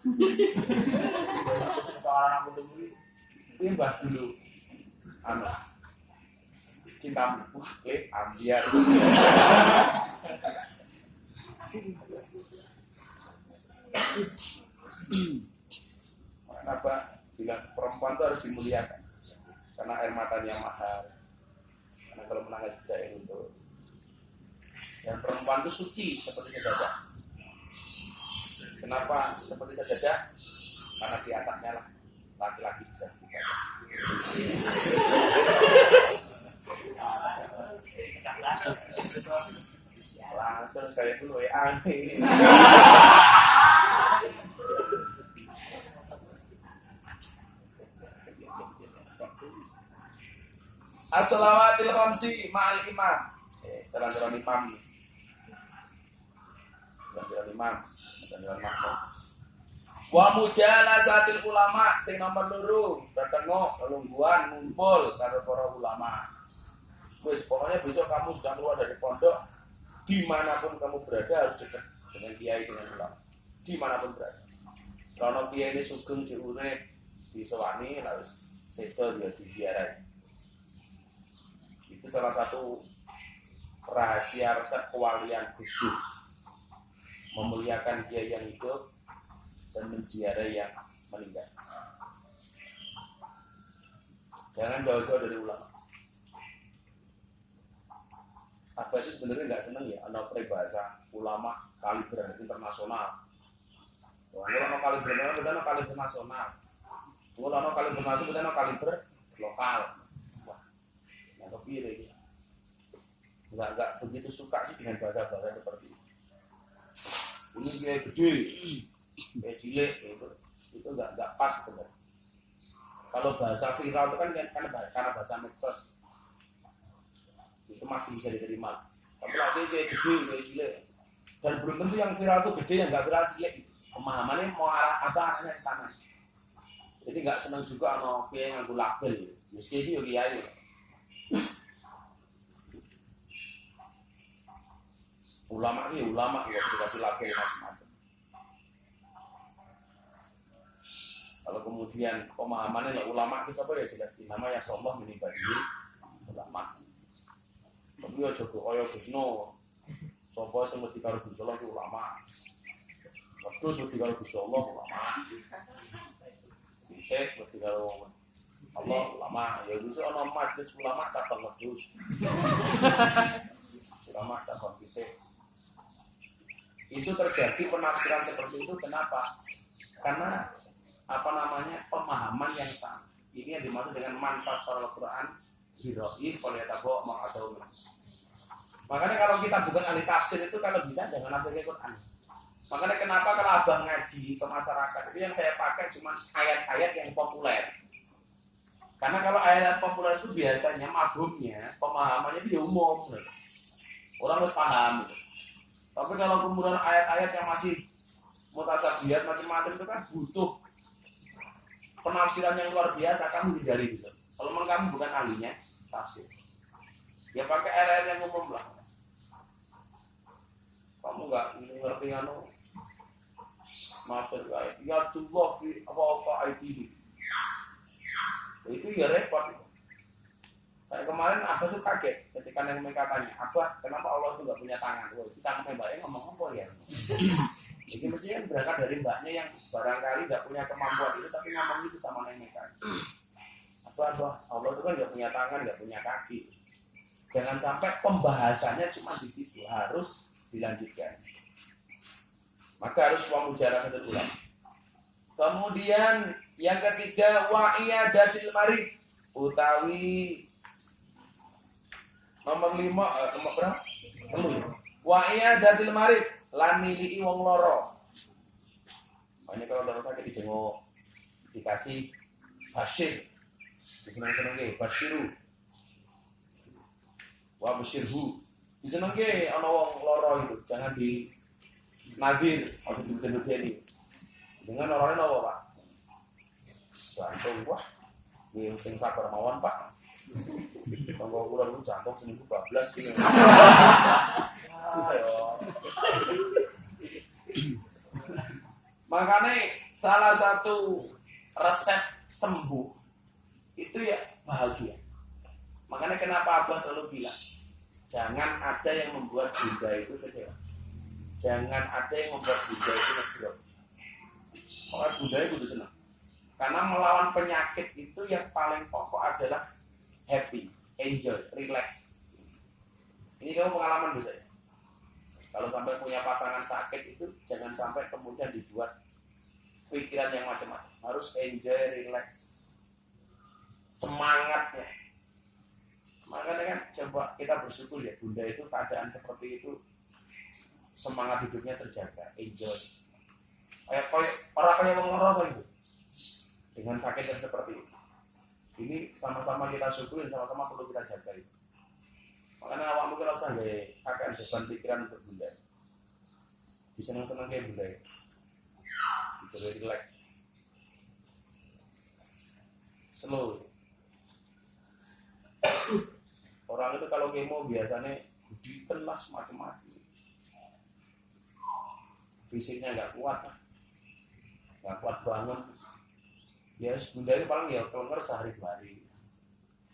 Aku cerita orang aku dulu. Ini mbah dulu. Cintamu. Wah, Abiar. Kenapa bilang perempuan itu harus dimuliakan karena air matanya mahal, karena kalau menangis tidak itu, dan perempuan itu suci seperti sejadah. Kenapa seperti sejadah? Karena di atasnya lah laki-laki bisa beribadah. Langsung saya pun WA nih. As-salawatil khamsi ma'al imam. Salat imam. imam dan dewan makmum. Wa mujalasatil ulama sing nomor 2 tetengok lungguhan ngumpul karo para ulama. Wis pokoknya besok kamu sudah keluar dari pondok, dimanapun kamu berada harus dekat dengan kiai dengan ulama. Dimanapun berada. Kalau kiai ini sugeng diurip disewani harus seto dia diziarahi. Itu salah satu rahasia resep kewalian khusus, memuliakan kiai yang hidup dan menziarahi yang meninggal. Jangan jauh-jauh dari ulama. Apa itu sebenarnya nggak seneng ya, ada peribahasa ulama kaliber internasional. Kalau kaliber internasional, kita no kaliber nasional. Kalau kaliber nasional, kita no kaliber lokal. Wah, yang kepilih ini. Enggak begitu suka sih dengan bahasa-bahasa seperti itu. Ini dia gede, kayak cilik itu enggak pas sebenarnya. Kalau bahasa viral itu kan karena bahasa medsos itu masih bisa diterima. Tapi lagi kayak gede, kayak cilik, dan belum tentu yang viral itu gede, yang enggak viral cilik. Pemahamannya mau arah apa arahnya ke sana. Jadi enggak senang juga ono kiai nganggo label. Meski itu yo kiai. Ulama ini ulama nggak dikasih label macam-macam. Kalau kemudian pemahamannya lah ulama itu apa ya jelas di nama yang Allah menibadi ulama. Tapi ya jogo kaya Gusno, sopo sing wedi karo Gusti Allah ulama. Terus wedi karo Gusti Allah ulama. Wedi karo Allah ulama. Ya wis ana majelis ulama cabang Wedhus. Ulama cabang pitik. Itu terjadi penafsiran seperti itu kenapa? Karena pemahaman yang sama. Ini yang dimaksud dengan manfaat Al-Quran hiroi faliyatabu ma'adawna. Makanya kalau kita bukan ahli tafsir itu kalau bisa jangan nafsir Quran. Makanya kenapa kalau abang ngaji ke masyarakat itu yang saya pakai cuma ayat-ayat yang populer. Karena kalau ayat populer itu biasanya mafhumnya, pemahamannya itu umum. Orang harus paham. Tapi kalau kemudian ayat-ayat yang masih mutasabihat macam-macam itu kan butuh penafsiran yang luar biasa, kamu hindari bisa. Kalau memang kamu bukan ahlinya tafsir, ya pakai ayat-ayat yang umum lah. Kamu nggak ngerti maaf ya Allah fi apa IT itu ya repot. Kayak kemarin Abah tuh kaget ketika yang mereka tanya, Abah kenapa Allah itu nggak punya tangan? Wah, itu cangkemnya mbaknya ngomong apa ya? Jadi mestinya berangkat dari mbaknya yang barangkali nggak punya kemampuan itu, tapi ngomong itu sama mereka. Abah, Allah itu kan nggak punya tangan, nggak punya kaki. Jangan sampai pembahasannya cuma di situ, harus dilanjutkan. Maka harus wa mujalasatul ulama. Kemudian yang ketiga wa iyadatil marid utawi nomor 5 nomor berapa? Wa iyadatil marid lan nilii wong loro. Makanya kalau loro sakit dijenguk dikasih basyir. Diseneng-senengke basyiru. Wa basyirhu. Disenengke ana wong loro itu, jangan di nadir atau dibedeni. Dengan orangnya apa Pak? Jantung wah, ini sing sabar mawon Pak. Kalau kula niku jantung seminggu 12 gitu. Makanya salah satu resep sembuh itu ya bahagia. Makanya kenapa Abah selalu bilang, jangan ada yang membuat bunda itu kecewa. Jangan ada yang membuat bunda itu ngedrop. Makanya bunda itu senang. Karena melawan penyakit itu yang paling pokok adalah happy, enjoy, relax. Ini kamu pengalaman bisa ya? Kalau sampai punya pasangan sakit itu jangan sampai kemudian dibuat pikiran yang macam-macam. Harus enjoy, relax, semangatnya. Makanya kan coba kita bersyukur ya, bunda itu keadaan seperti itu semangat hidupnya terjaga, enjoy. Kayak orang kayak orang itu dengan sakit yang seperti itu. Ini sama-sama kita syukurin, sama-sama perlu kita jaga itu. Makanya awak mungkin rasa gak akan beban pikiran untuk bunda. Diseneng-seneng kayak budaya. Gitu relax. Slow. Orang itu kalau kemo biasanya ditelas macam-macam. Fisiknya nggak kuat, nggak kuat banget. Ya budaya paling ya keluar sehari 2 hari.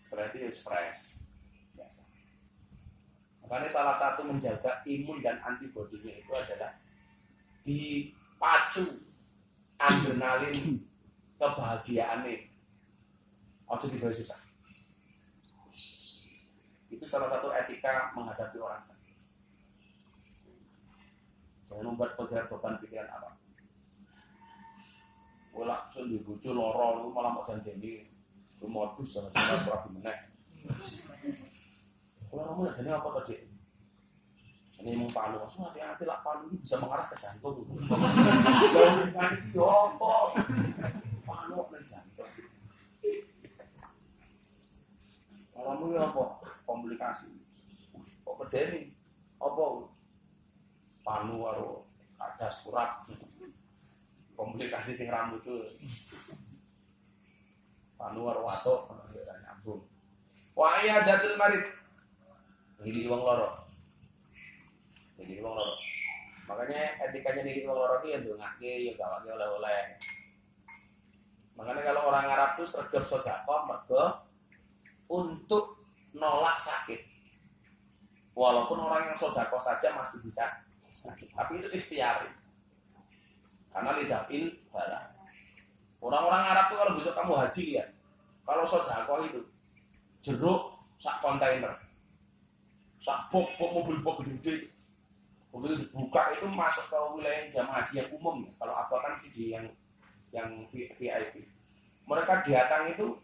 Setelah itu ya fresh. Biasa. Makanya salah satu menjaga imun dan antibodinya itu adalah dipacu adrenalin kebahagiaannya. Ojo dibawa susah. Itu salah satu etika menghadapi orang sakit. Jangan membuat beban pikiran apa. Wala sun dibucu loro lu malah mau janjeni lu modus sama cara prabu meneh. Kalau kamu jane apa tadi? Ini mau palu, langsung hati-hati lah palu ini bisa mengarah ke jantung. Jangan itu apa? Palu ke jantung. Kamu ini apa? Komplikasi. Kok bedeni? Apa? Panu karo kadas kurat. Komplikasi sing rambut itu. Panu karo watuk ora nyambung. Wa ya datul marid. Nili wong loro. Nili wong loro. Makanya etikanya nili wong loro iki ya ndongake ya gawake oleh-oleh. Makanya kalau orang Arab tuh sregep sedekah mergo untuk nolak sakit. Walaupun orang yang sedekah saja masih bisa sakit, tapi itu ikhtiar. Karena lidafin bala. Orang-orang Arab tuh kalau besok kamu haji ya, kalau sedekah itu jeruk sak kontainer, sak box mobil-mobil gede, begitu dibuka itu masuk ke wilayah jamaah haji yang umum. Kalau apa kan sih yang VIP. Mereka datang itu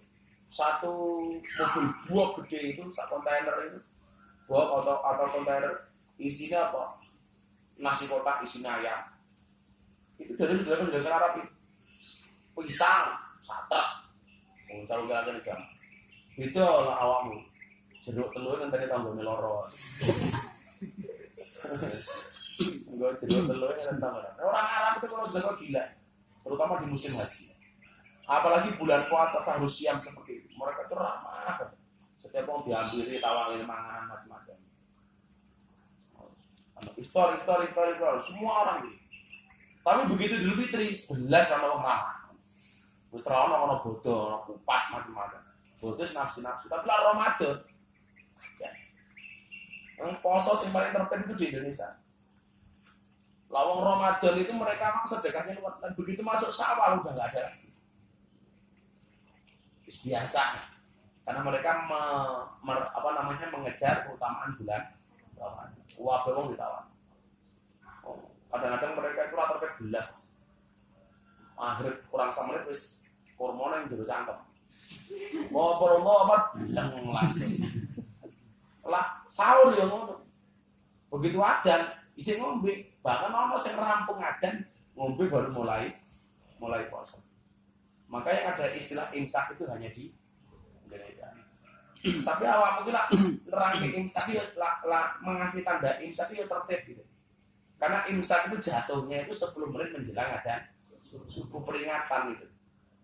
satu mobil buah gede itu, sak kontainer itu, buah atau kontainer isinya apa? Nasi kotak isinya ayam. Itu dari Arab itu. Pisang, sate. Kalau kalian jam. Itu lah awakmu. Jeruk telur yang tadi tanggone loro. Enggak jeruk telur yang tanggone. Orang Arab itu kalau sudah gila, terutama di musim haji. Apalagi bulan puasa seharus siam seperti itu. Mereka itu ramah. Setiap orang diambil tawangin makanan macam-macam. Histori, semua orang gitu. Tapi begitu Idul Fitri, 11 sama orang ramah. Wis ra ono bodoh, ono kupat macam-macam. Bodoh nafsu-nafsu, tapi lah Ramadan. Yang poso sing paling tertib itu di Indonesia. Lawang Ramadan itu mereka sedekahnya luar, dan begitu masuk Syawal udah nggak ada lagi. Biasa, karena mereka mengejar keutamaan bulan Ramadan. Wah, belum ditawan. Kadang-kadang mereka itu rata terbelah. Akhir kurang sama menit wis hormon yang jero cangkem. Mau promo apa beleng langsung. Lah sahur ya ngono. Begitu adzan isi ngombe, bahkan ono sing rampung adzan ngombe baru mulai puasa. Maka yang ada istilah imsak itu hanya di Indonesia. Tapi awak mungkin lah nerangke imsak itu lah mengasih tanda imsak itu tertib gitu. Karena imsak itu jatuhnya itu 10 menit menjelang adzan subuh peringatan gitu.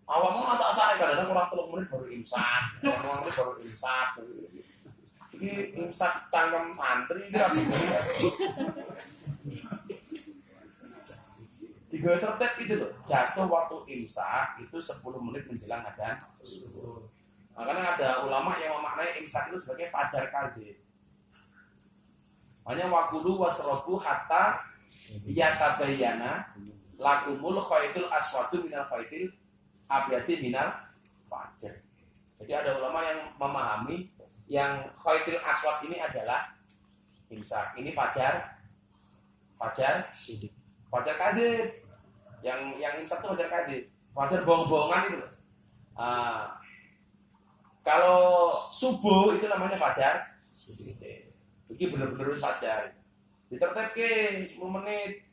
Awak mau masak kadang-kadang kurang 3 menit baru imsak, kurang menit baru imsak. Ini imsak cangkem santri itu apa? Tiga tertib itu loh, jatuh waktu imsak itu 10 menit menjelang adzan subuh. Makanya ada ulama yang memaknai imsak itu sebagai fajar kadhib. Hanya wakulu wasrobu hatta yatabayyana lakumul khaitul aswadu minal khaitil abyadi minal fajr. Jadi ada ulama yang memahami yang khaitul aswad ini adalah imsak. Ini fajar kadhib. Yang imsak itu fajar kadhib. Fajar bohong-bohongan itu. Kalau subuh itu namanya fajar. Ini benar-benar fajar. Ditertibke 10 menit.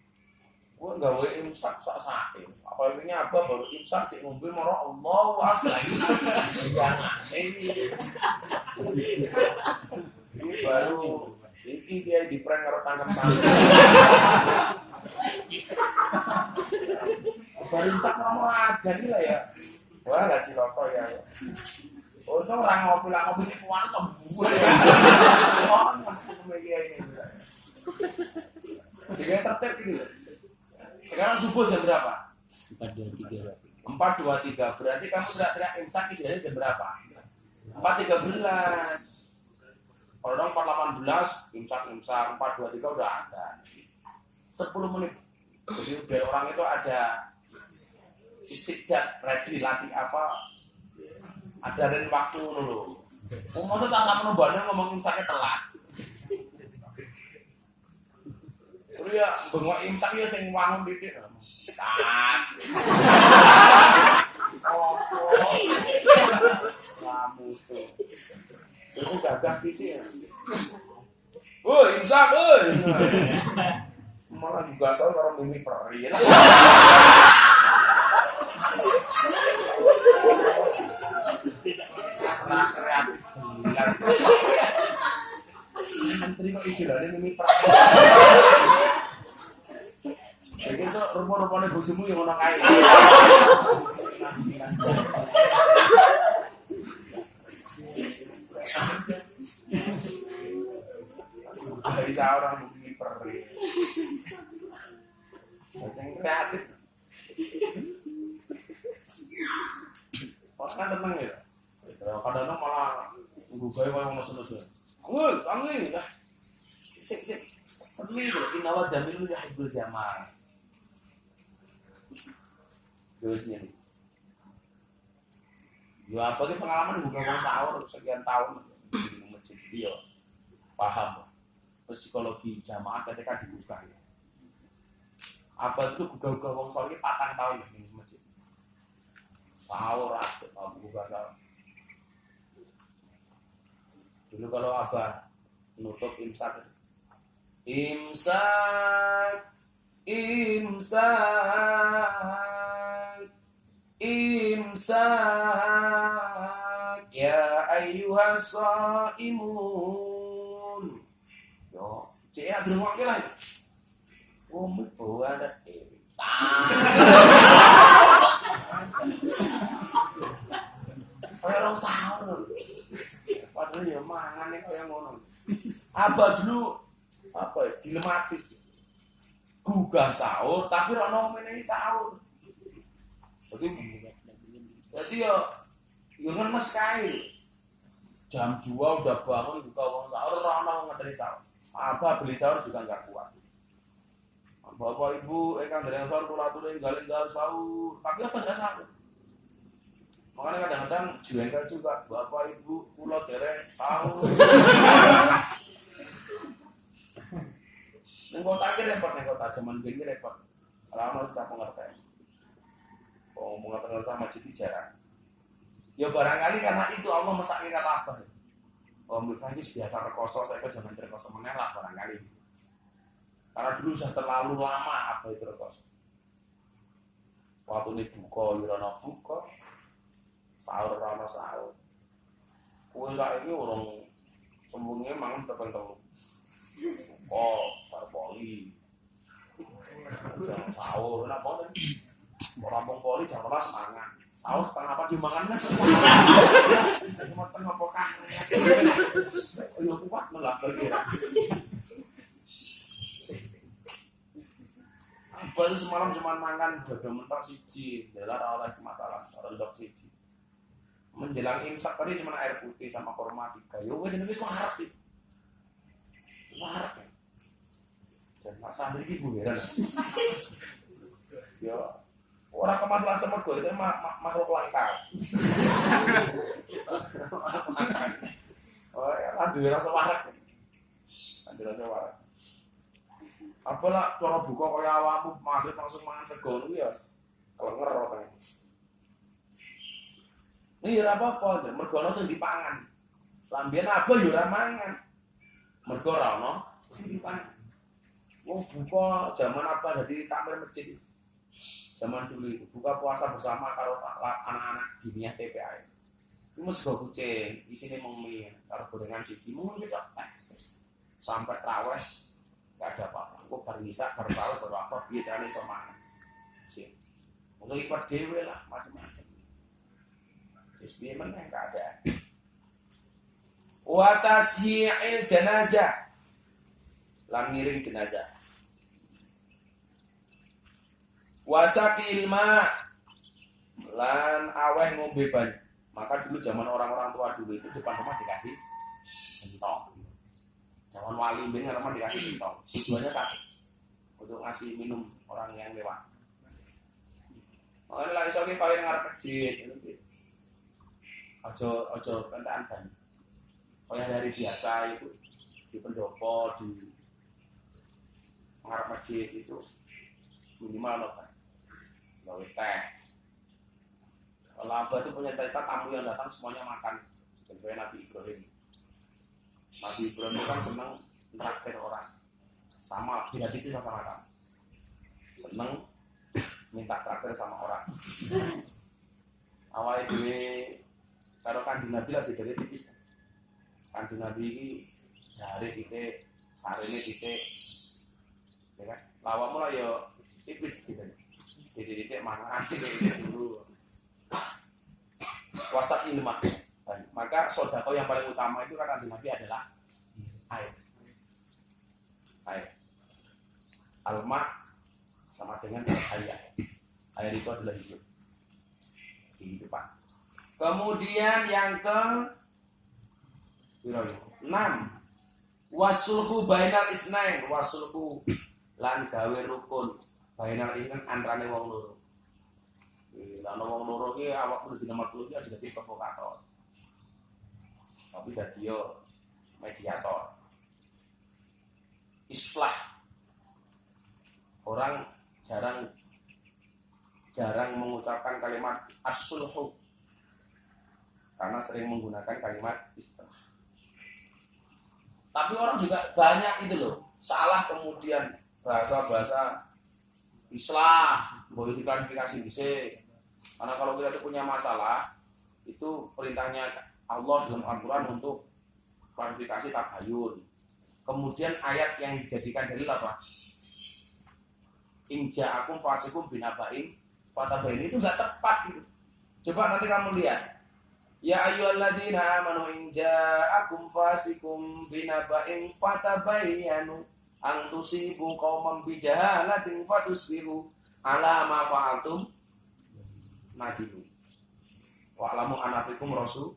Gua gawe imsak sak-sake. Apa ini apa baru imsak cek ngombe marah Allahu Akbar. Ini baru ini dia di prank karo cangkem-cangkem. baru imsak nomor ada gila ya. Wah gak ciloko ya. Untung orang ngopi sih puas kok bulan ya. Oh, masih media ini. Jadi tertib gitu. Sekarang subuh jam berapa? 4.23. 4.23. Berarti kamu teriak imsak istilahnya jam berapa? 4.13. Kalau dong 4.18 imsak 4.23 udah ada. 10 menit. Jadi biar orang itu ada istiqdat, ready latih apa? Ada waktu dulu. Umum itu tak sama nubana ngomongin sakit telat. Terus ya bengok imsak ya sing wangun didik. Tak. Kamu tuh. Terus gagah didik. Woi imsak, woi. Malah juga soal kalau mimi peri. Kreatif jelas. Menteri kok ijolannya mimi peri. Jadi so rupa-rupanya bojomu yang ngono kae. Bisa orang mimi peri. Yang kreatif. Orang kan seneng ya. Kadang-kadang malah nggugahe koyo ngono-ngono. Tangi dah. Sik seni lho, inawa jamil ya hibul jamal. Terus nih. Yo apa ki pengalaman buka wong sahur sekian tahun di masjid dia. Paham. Psikologi jamaah ketika dibuka ya. Apa itu buka-buka wong sahur ki 4 tahun di masjid. Sahur atau buka sahur. Dulu kalau abah nutup imsak ya ayyuhas shaimun. Yo, cek adrengok lah. Wong bawa ada kayak orang sahur. Padahal ya mangan nih kayak ngono. Abah dulu apa ya, dilematis. Gugah sahur tapi rono menehi sahur. Jadi ya ngenes kae. Jam 2 udah bangun buka wong sahur rono ngenteni sahur. Abah beli sahur juga enggak kuat. Bapak Ibu kan dereng sahur kula aturi galeng-galeng sahur. Tapi apa enggak sahur? Makanya kadang-kadang jengkel juga, Bapak Ibu kula dereng sahur. Neng kota ki repot, neng kota zaman iki repot. Kalau masih tak pengertian. Oh, mengerti sama masjid jarang. Ya barangkali karena itu Allah mesake kata apa? Oh, Mulfahis biasa rekoso, saya ke zaman rekoso meneh lah barangkali. Karena dulu sudah terlalu lama apa itu rekoso. Waktu ini buka, yurana buka. Sahur rana sahur. Kue saiki urung sembunyi mangan terpentul. Oh, parpoli. Jam sahur napa to? Rampung poli jam 12 mangan. Sahur setengah apa dimangan. Jadi mateng apa kan. Yo kuat nolak lagi. Baru semalam cuma makan dada mentok siji, adalah oleh masalah rendok siji. Menjelang imsak tadi cuma air putih sama kurma 3. Yo wis wis harap iki. Harap. Jangan santri iki buleran. Yo ora kemasalah semego itu makhluk langka. Oh ya, duwe rasa warak. Duwe rasa warak. Apalah cara buka kaya awakmu magrib langsung mangan sego niku ya kelenger rotane. Ini ora apa-apa, mergo ana sing dipangan. Lambian abah ya ora mangan. Mergo ora ana sing dipangan. Wong buka zaman apa dadi takmir masjid. Zaman dulu itu buka puasa bersama karo anak-anak diniyah TPA. Itu sego kucing, isine mung mie karo gorengan siji mung iki tok. Sampai traweh enggak ada apa-apa. Kok bar ngisak bar tahu bar apa piye carane iso mangan. Sing ngelipat dewe lah macam-macam. SBY meneng keadaan. Wa tashi'il jenazah, lan ngiring jenazah. Wasaqil ma, lan aweh ngombe banyu. Maka dulu zaman orang-orang tua dulu itu depan rumah dikasih gentong. Zaman wali bin rumah dikasih gentong. Tujuannya satu, untuk ngasih minum orang yang lewat. Makanya lah iso ki kaya ngarep masjid itu. Ojo kentaan banyu. Kaya dari biasa itu di pendopo di ngarep masjid itu minimal apa? Gawe teh. Kalau Abah itu punya cerita tamu yang datang semuanya makan. Contohnya Nabi Ibrahim. Nabi Ibrahim itu kan seneng nraktir orang. Sama, tidak tipis sama kamu. Seneng minta traktir sama orang. Awalnya dulu kalau Kanjeng Nabi lah beda tipis. Kanjeng Nabi ini dari titik, sarene titik, ya kan? Lawamu lah yo tipis gitu. Titik mangan titik dulu. Wasak ilmah. Maka sodako yang paling utama itu kan Kanjeng Nabi adalah air. Air. Alma sama dengan air. Air itu adalah hidup. Kehidupan. Kemudian yang ke 6. Wasulhu bainal isnain, wasulhu lan gawe rukun bainal isnain antarane wong loro. Lan wong loro ki awak kudu nomor 10 ki aja dadi provokator. Tapi dadi yo mediator. Islah. Orang jarang mengucapkan kalimat as-sulhu karena sering menggunakan kalimat islah. Tapi orang juga banyak itu loh, salah kemudian bahasa-bahasa islah, boleh diklarifikasi bisa. Karena kalau kita punya masalah, itu perintahnya Allah dalam Al-Quran untuk klarifikasi tabayun. Kemudian ayat yang dijadikan dalil apa? Inja'akum fasikum binaba'in fatabayin, itu nggak tepat gitu. Coba nanti kamu lihat. Ya ayyuhalladzina amanu in ja'akum fasikum binaba'in fatabayyanu an tusibu qauman bijahalatin fatusbihu ala ma fa'altum nadimu. Wa alamu anna fikum rasul.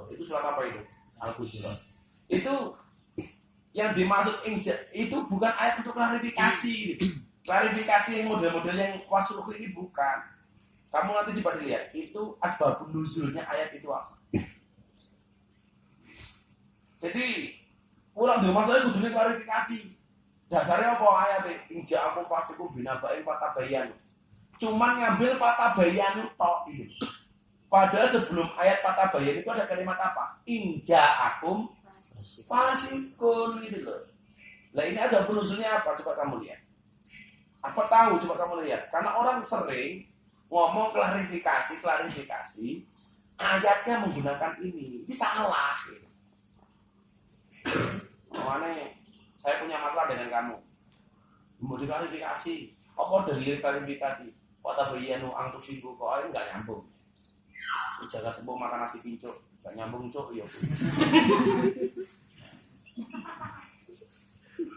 Itu surat apa itu? Al-Hujurat. Itu yang dimaksud itu bukan ayat untuk klarifikasi. Klarifikasi yang model-model yang wasuluh ini bukan. Kamu nanti coba dilihat, itu asbabun nuzulnya ayat itu apa. Jadi, kurang dua masalah itu dunia klarifikasi. Dasarnya apa ayatnya? Inja aku fasikum binabain fatabayan. Cuman ngambil fatabayan tok itu. Padahal sebelum ayat fatabayan itu ada kalimat apa? Inja akum fasikun gitu loh. Lah ini asbabun nuzulnya apa? Coba kamu lihat. Apa tahu? Coba kamu lihat. Karena orang sering ngomong klarifikasi, ayatnya menggunakan ini salah. Gitu. Makanya saya punya masalah dengan kamu, mau diklarifikasi, apa dalil klarifikasi? Fatabayyanu an tusibu kok ayo nggak nyambung. Jaga sembuh makan nasi pincuk, nggak nyambung cuk ya.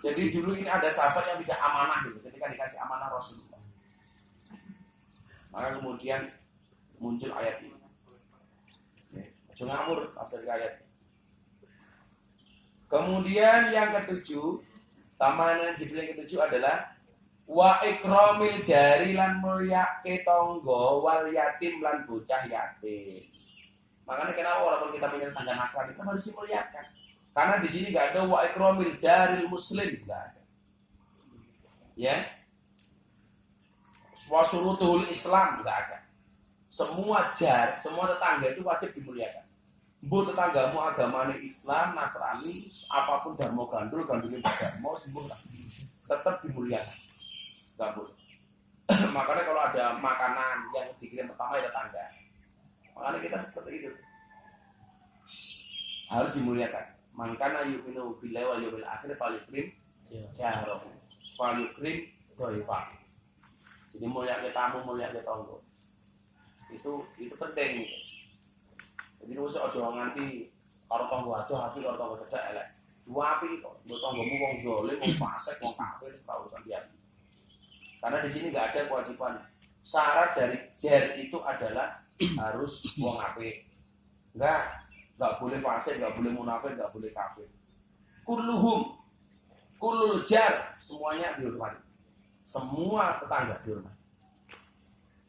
Jadi dulu ini ada sahabat yang tidak amanah gitu, ketika dikasih amanah Rasulullah. Maka kemudian muncul ayat ini. Jangan ngamur tafsir ayat. Kemudian yang ketujuh, tamanan Jibril yang ketujuh adalah wa ikramil jari lan mulyake tangga wal yatim lan bocah yatim. Makanya kenapa walaupun kita punya tangga Nasrani kita harus dimuliakan. Karena di sini enggak ada wa ikramil jari muslim, enggak ada. Ya. Wasurutul Islam enggak ada. Semua tetangga itu wajib dimuliakan. Mbok tetanggamu agamanya Islam, Nasrani, apapun dharma gandul dharma sembuh tetap dimuliakan. Enggak boleh. Makanya kalau ada makanan yang dikirim pertama ya tetangga. Makanya kita seperti itu. Harus dimuliakan. Mangkana yu'minu billahi wal yawmil akhir falyukrim jarahu. Falyukrim dhaifa. Jadi mulyake tamu, mulyake tangga. Itu penting. Jadi usah aja nganti karo tangga adoh api karo tangga cedhak elek. Dua api kok, mbok tanggamu wong dolim, wong fasik, wong kafir, tahu sampeyan. Karena di sini nggak ada kewajiban. Syarat dari jar itu adalah harus wong apik. Nggak boleh fasik, nggak boleh munafik, nggak boleh kafir. Kulul jar, semuanya dihormati. Semua tetangga dihormati.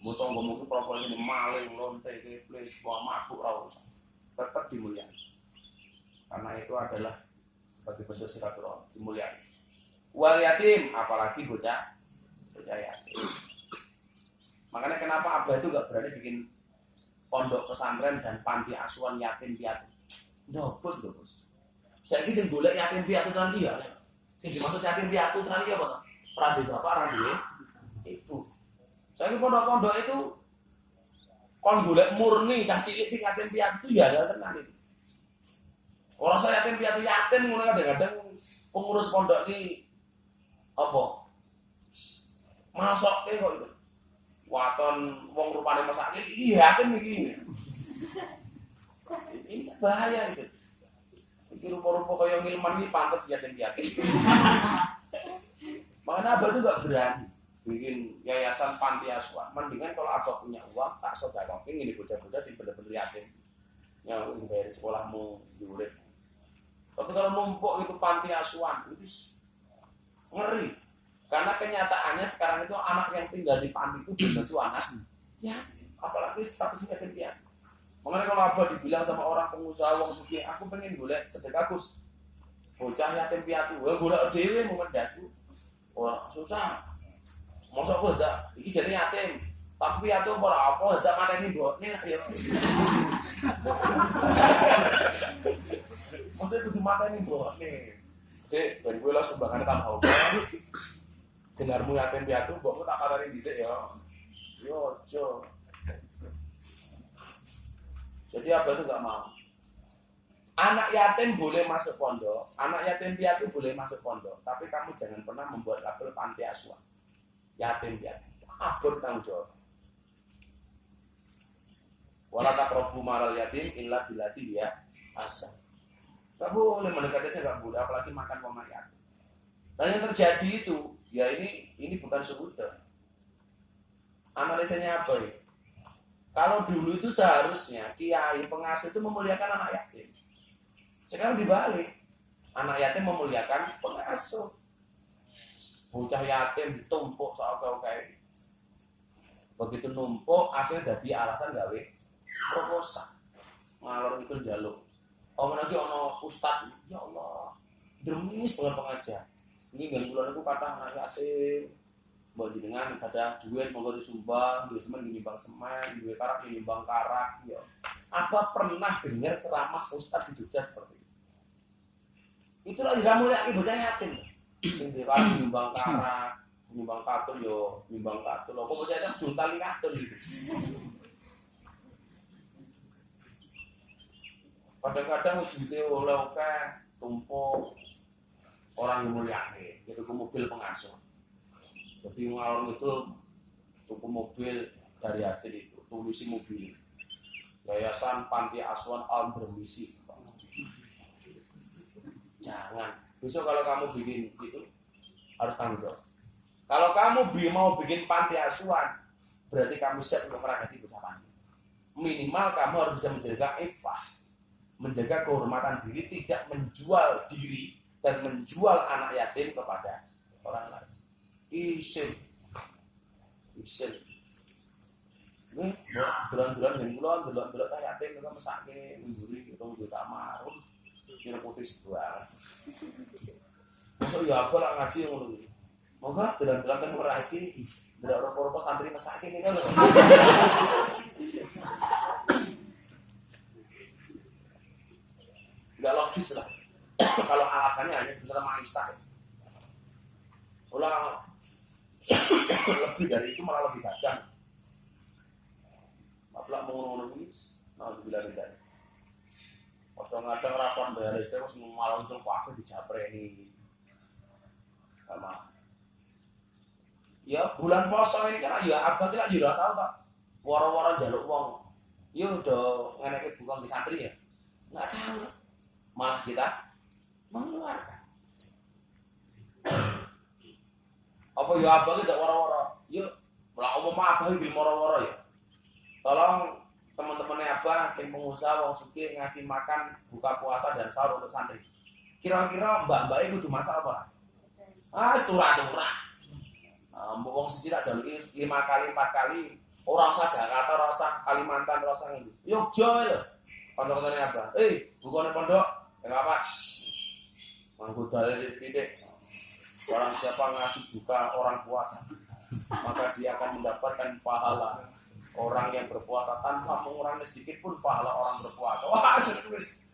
Mutong ngomong proposal ini maling, lonte, keples, semua mabuk, rawus, tetap dimuliakan. Karena itu adalah sebagai bentuk silaturahmi, dimuliakan. Wal yatim, apalagi bocah yatim. Makanya kenapa Abah itu nggak berani bikin pondok pesantren dan panti asuhan yatim piatu. Dobos. Saya kisah golek yatim piatu tenan dia. Sing dimaksud yatim piatu tenan dia apa? Randi bapak, randi ibu. Saya pondok-pondok itu kon golek murni cah cilik sing yatim piatu ya tenan itu. Orang saya yatim piatu yatim ngono kadang-kadang pengurus pondok iki apa? Masoke kok itu. Waton wong rupane masake iki yatim iki. Ini bahaya itu. Iki rupa-rupa kaya ngilman iki pantes yatim piatu. Makanya Abah itu gak berani bikin yayasan panti asuhan. Mendingan kalau Abah punya uang, tak sodakokin ini bocah-bocah sih bener-bener yatim. Yang bayar sekolahmu diulit. Tapi kalau numpuk itu panti asuhan, itu ngeri. Karena kenyataannya sekarang itu anak yang tinggal di panti itu belum tentu anak. Ya, apalagi statusnya yatim piatu. Makanya kalau Abah dibilang sama orang pengusaha wong sugih, aku pengen golek sedekah Gus. Bocah yatim piatu, golek dhewe mau mendasku. Wah, susah. Mosok kok ndak iki jenenge yatim. Tapi piatu ora apa, ndak mateni mbokne lah ya. Maksudnya kudu mateni mbokne. Sik, ben kowe lah sumbangane tambah opo. Dengarmu yatim piatu, mbokmu tak pateni dhisik ya. Yo aja. Jadi Abah itu enggak mau. Anak yatim boleh masuk pondok, anak yatim piatu boleh masuk pondok, tapi kamu jangan pernah membuat label panti asuhan. Yatim piatu, abot tanggung jawab. Wala taqrabu maral yatim illa billati ya asal. Enggak boleh mendekati aja, enggak boleh, apalagi makan wong yatim. Dan yang terjadi itu, ya ini bukan suudon. Analisanya apa ya? Kalau dulu itu seharusnya kiai pengasuh itu memuliakan anak yatim. Sekarang dibalik, anak yatim memuliakan pengasuh. Bocah yatim ditumpuk soal kayak begitu numpuk, akhirnya jadi alasan gawe proposal. Ngalor itu jaluk. Oh lagi ono ustad, ya Allah, dermis banget pengajar. Ini dengan bulan itu kata anak yatim, mau dengan ada duit mau disumbang, duit semen nyumbang semen, duit karak nyumbang karak. Ya. Apa pernah dengar ceramah ustad di Jogja seperti itu? Itulah tidak mulia lagi bocah yatim. Sing kalau nyumbang karak, nyumbang katul yo, nyumbang katul. Kok bocah yatim juntali katul gitu. Kadang-kadang ujungnya oleh oke tumpuk orang yang mulia nih, gitu ke mobil pengasuh. Jadi ngalor itu tuku mobil dari hasil itu, tulisi mobil. Yayasan Panti Asuhan Al Bermisi. Jangan. Besok kalau kamu bikin itu harus tanggung jawab. Kalau kamu mau bikin panti asuhan, berarti kamu siap untuk meragati bocah panti. Minimal kamu harus bisa menjaga iffah, menjaga kehormatan diri, tidak menjual diri dan menjual anak yatim kepada orang lain. Isin. Ini bulan-bulan dan bulan yatim mereka mesake mengguri gitu di kamar. Kira putih sebuah. Masuk ya apa lah ngaji yang ngono. Moga dalam-dalam kan ngaji, tidak orang-orang santri mesake ini kan. Enggak logis lah. Kalau alasannya hanya sebenarnya maisah. Ulang lebih dari itu malah lebih tajam. Apalagi mau ngono-ngono wis, mau dibilang tidak. Kadang-kadang rapor bayar istri harus malah untuk pakai di japre ini sama Ya bulan poso ini kan ya abah ki lak yo ora tau tak. Woro-woro njaluk wong. Yo do ngeneke buka di santri ya. Enggak tahu. Malah kita mengeluarkan. Apa ya abah ki ndak woro-woro. Yo lah umum abah iki woro-woro ya. Tolong teman-temannya abah sing pengusaha wong sugih ngasih makan buka puasa dan sahur untuk santri. Kira-kira mbak-mbak itu kudu masak apa? Turah-turah. Mbok wong siji tak jaluki 5 kali 4 kali. Ora usah Jakarta, ora usah Kalimantan, ora usah ngendi. Yogya lho. Pondok-pondokane abah. Bukane pondok, enggak apa. Mangku dalil titik. Orang siapa ngasih buka orang puasa, maka dia akan mendapatkan pahala orang yang berpuasa tanpa mengurangi sedikit pun pahala orang berpuasa. Wah, serius.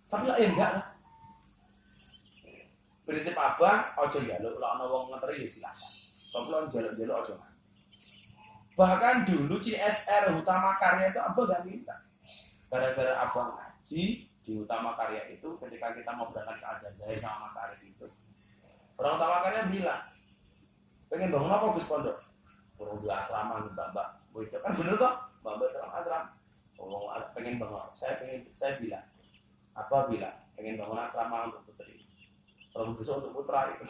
Tapi lah enggak lah. Prinsip abah, ojo njaluk lah ana wong ngeteri ya silakan. Tapi lah njaluk-njaluk ojo. Bahkan dulu CSR Utama Karya itu abah gak minta. Gara-gara abah ngaji di Utama Karya itu ketika kita mau berangkat ke Aljazair sama Mas Aris itu, orang Utama Karya bilang, pengen bangun apa Gus Pondok? Kurang dua asrama nih mbak. Itu kan bener toh, mbak dalam asrama. Oh, pengen bangun. Saya bilang, apa bilang? Pengen bangun asrama untuk putri. Kalau besok untuk putra itu,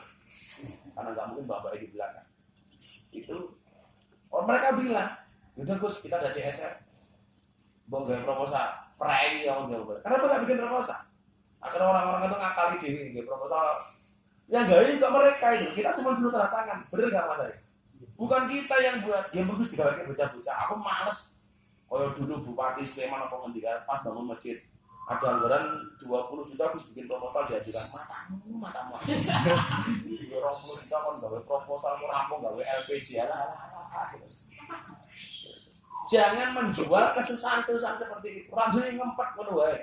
karena nggak mungkin mbak di belakang. Itu, mereka bilang, udah Gus kita ada CSR, mau gaya proposal, perai yang jauh. Kenapa nggak bikin proposal? Akhirnya orang-orang itu ngakali diri, gaya proposal. Yang gaya ke mereka itu, kita cuma suruh tanda tangan, bener nggak Mas Aris? Bukan kita yang buat, yang bagus digawain bocah-bocah. Aku males. Kalau dulu Bupati Sleman apa ngendikan pas bangun masjid, ada anggaran 20 juta harus bikin proposal diajukan. Matamu. 20 juta kan gawe proposal rampung gawe LPG lah. Jangan menjual kesusahan-kesusahan seperti itu. Rambutnya ngempet ngono wae.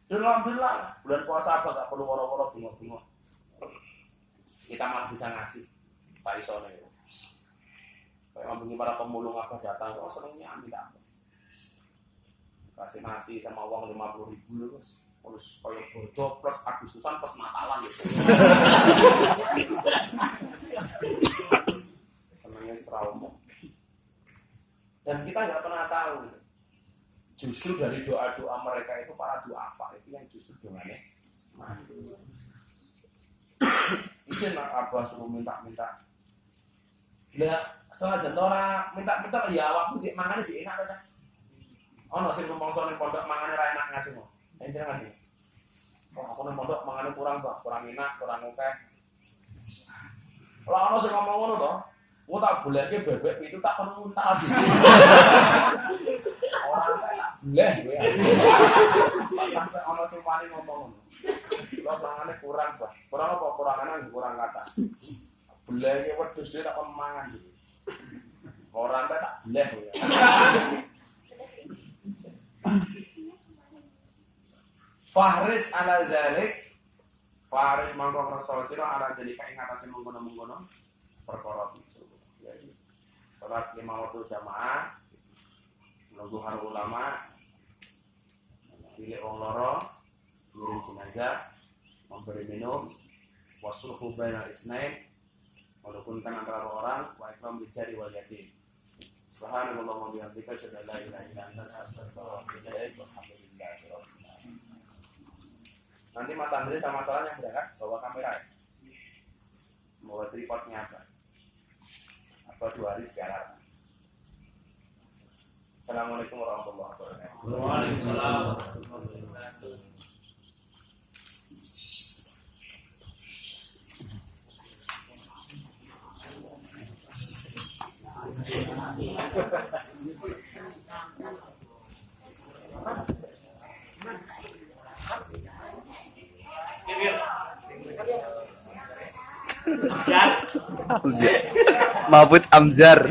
Dan alhamdulillah bulan puasa apa gak perlu woro-woro bingung-bingung. Kita malah bisa ngasih saisone. Kayak ngomongin para pemulung apa datang, kok senengnya ambil apa? Kasih nasi sama uang 50.000 terus koyo bodoh plus Agustusan plus Natalan gitu. Senengnya seraumo. Dan kita nggak pernah tahu. Justru dari doa-doa mereka itu para duafa itu yang justru doanya mantul. Isin apa suruh minta-minta. Lah senajan ora minta-minta ya awakmu cek mangane cek enak ta. Ono sing rumangsa ning pondok mangane ra enak ngaji kok. Enten ngaji. Kok aku ning pondok mangane kurang enak, kurang akeh. Ora ono sing ngomong ngono to. Ku tak bolehke bebek itu tak kon untal. Orang tak boleh kowe. Sampai ono sing wani ngomong ngono. Kok mangane kurang, Pak. Kurang apa kurangane kurang kata. Boleh wedhus dhewe tak kon mangan. Orang tak boleh kowe. Fahris ala dzalik, Fahris mangko rasul sira ala dzalika ing atase mengkono-mengkono perkara itu. Jadi salat 5 waktu jamaah, nunggu hari ulama, pilih wong loro, ngirim jenazah, memberi minum, wasruhu bainal isnain, merukunkan antara orang, wa ikram bijari wal yatim. Subhanallah wa bihamdika asyhadu an la ilaha illa anta astaghfiruka wa atubu ilaik. Walhamdulillahirabbil alamin. Nanti Mas Andri sama salahnya berangkat bawa kamera ya? Bawa tripodnya apa? Atau 2 hari di Jakarta. Assalamualaikum warahmatullahi wabarakatuh. Waalaikumsalam warahmatullahi wabarakatuh. Mahfud Amzar.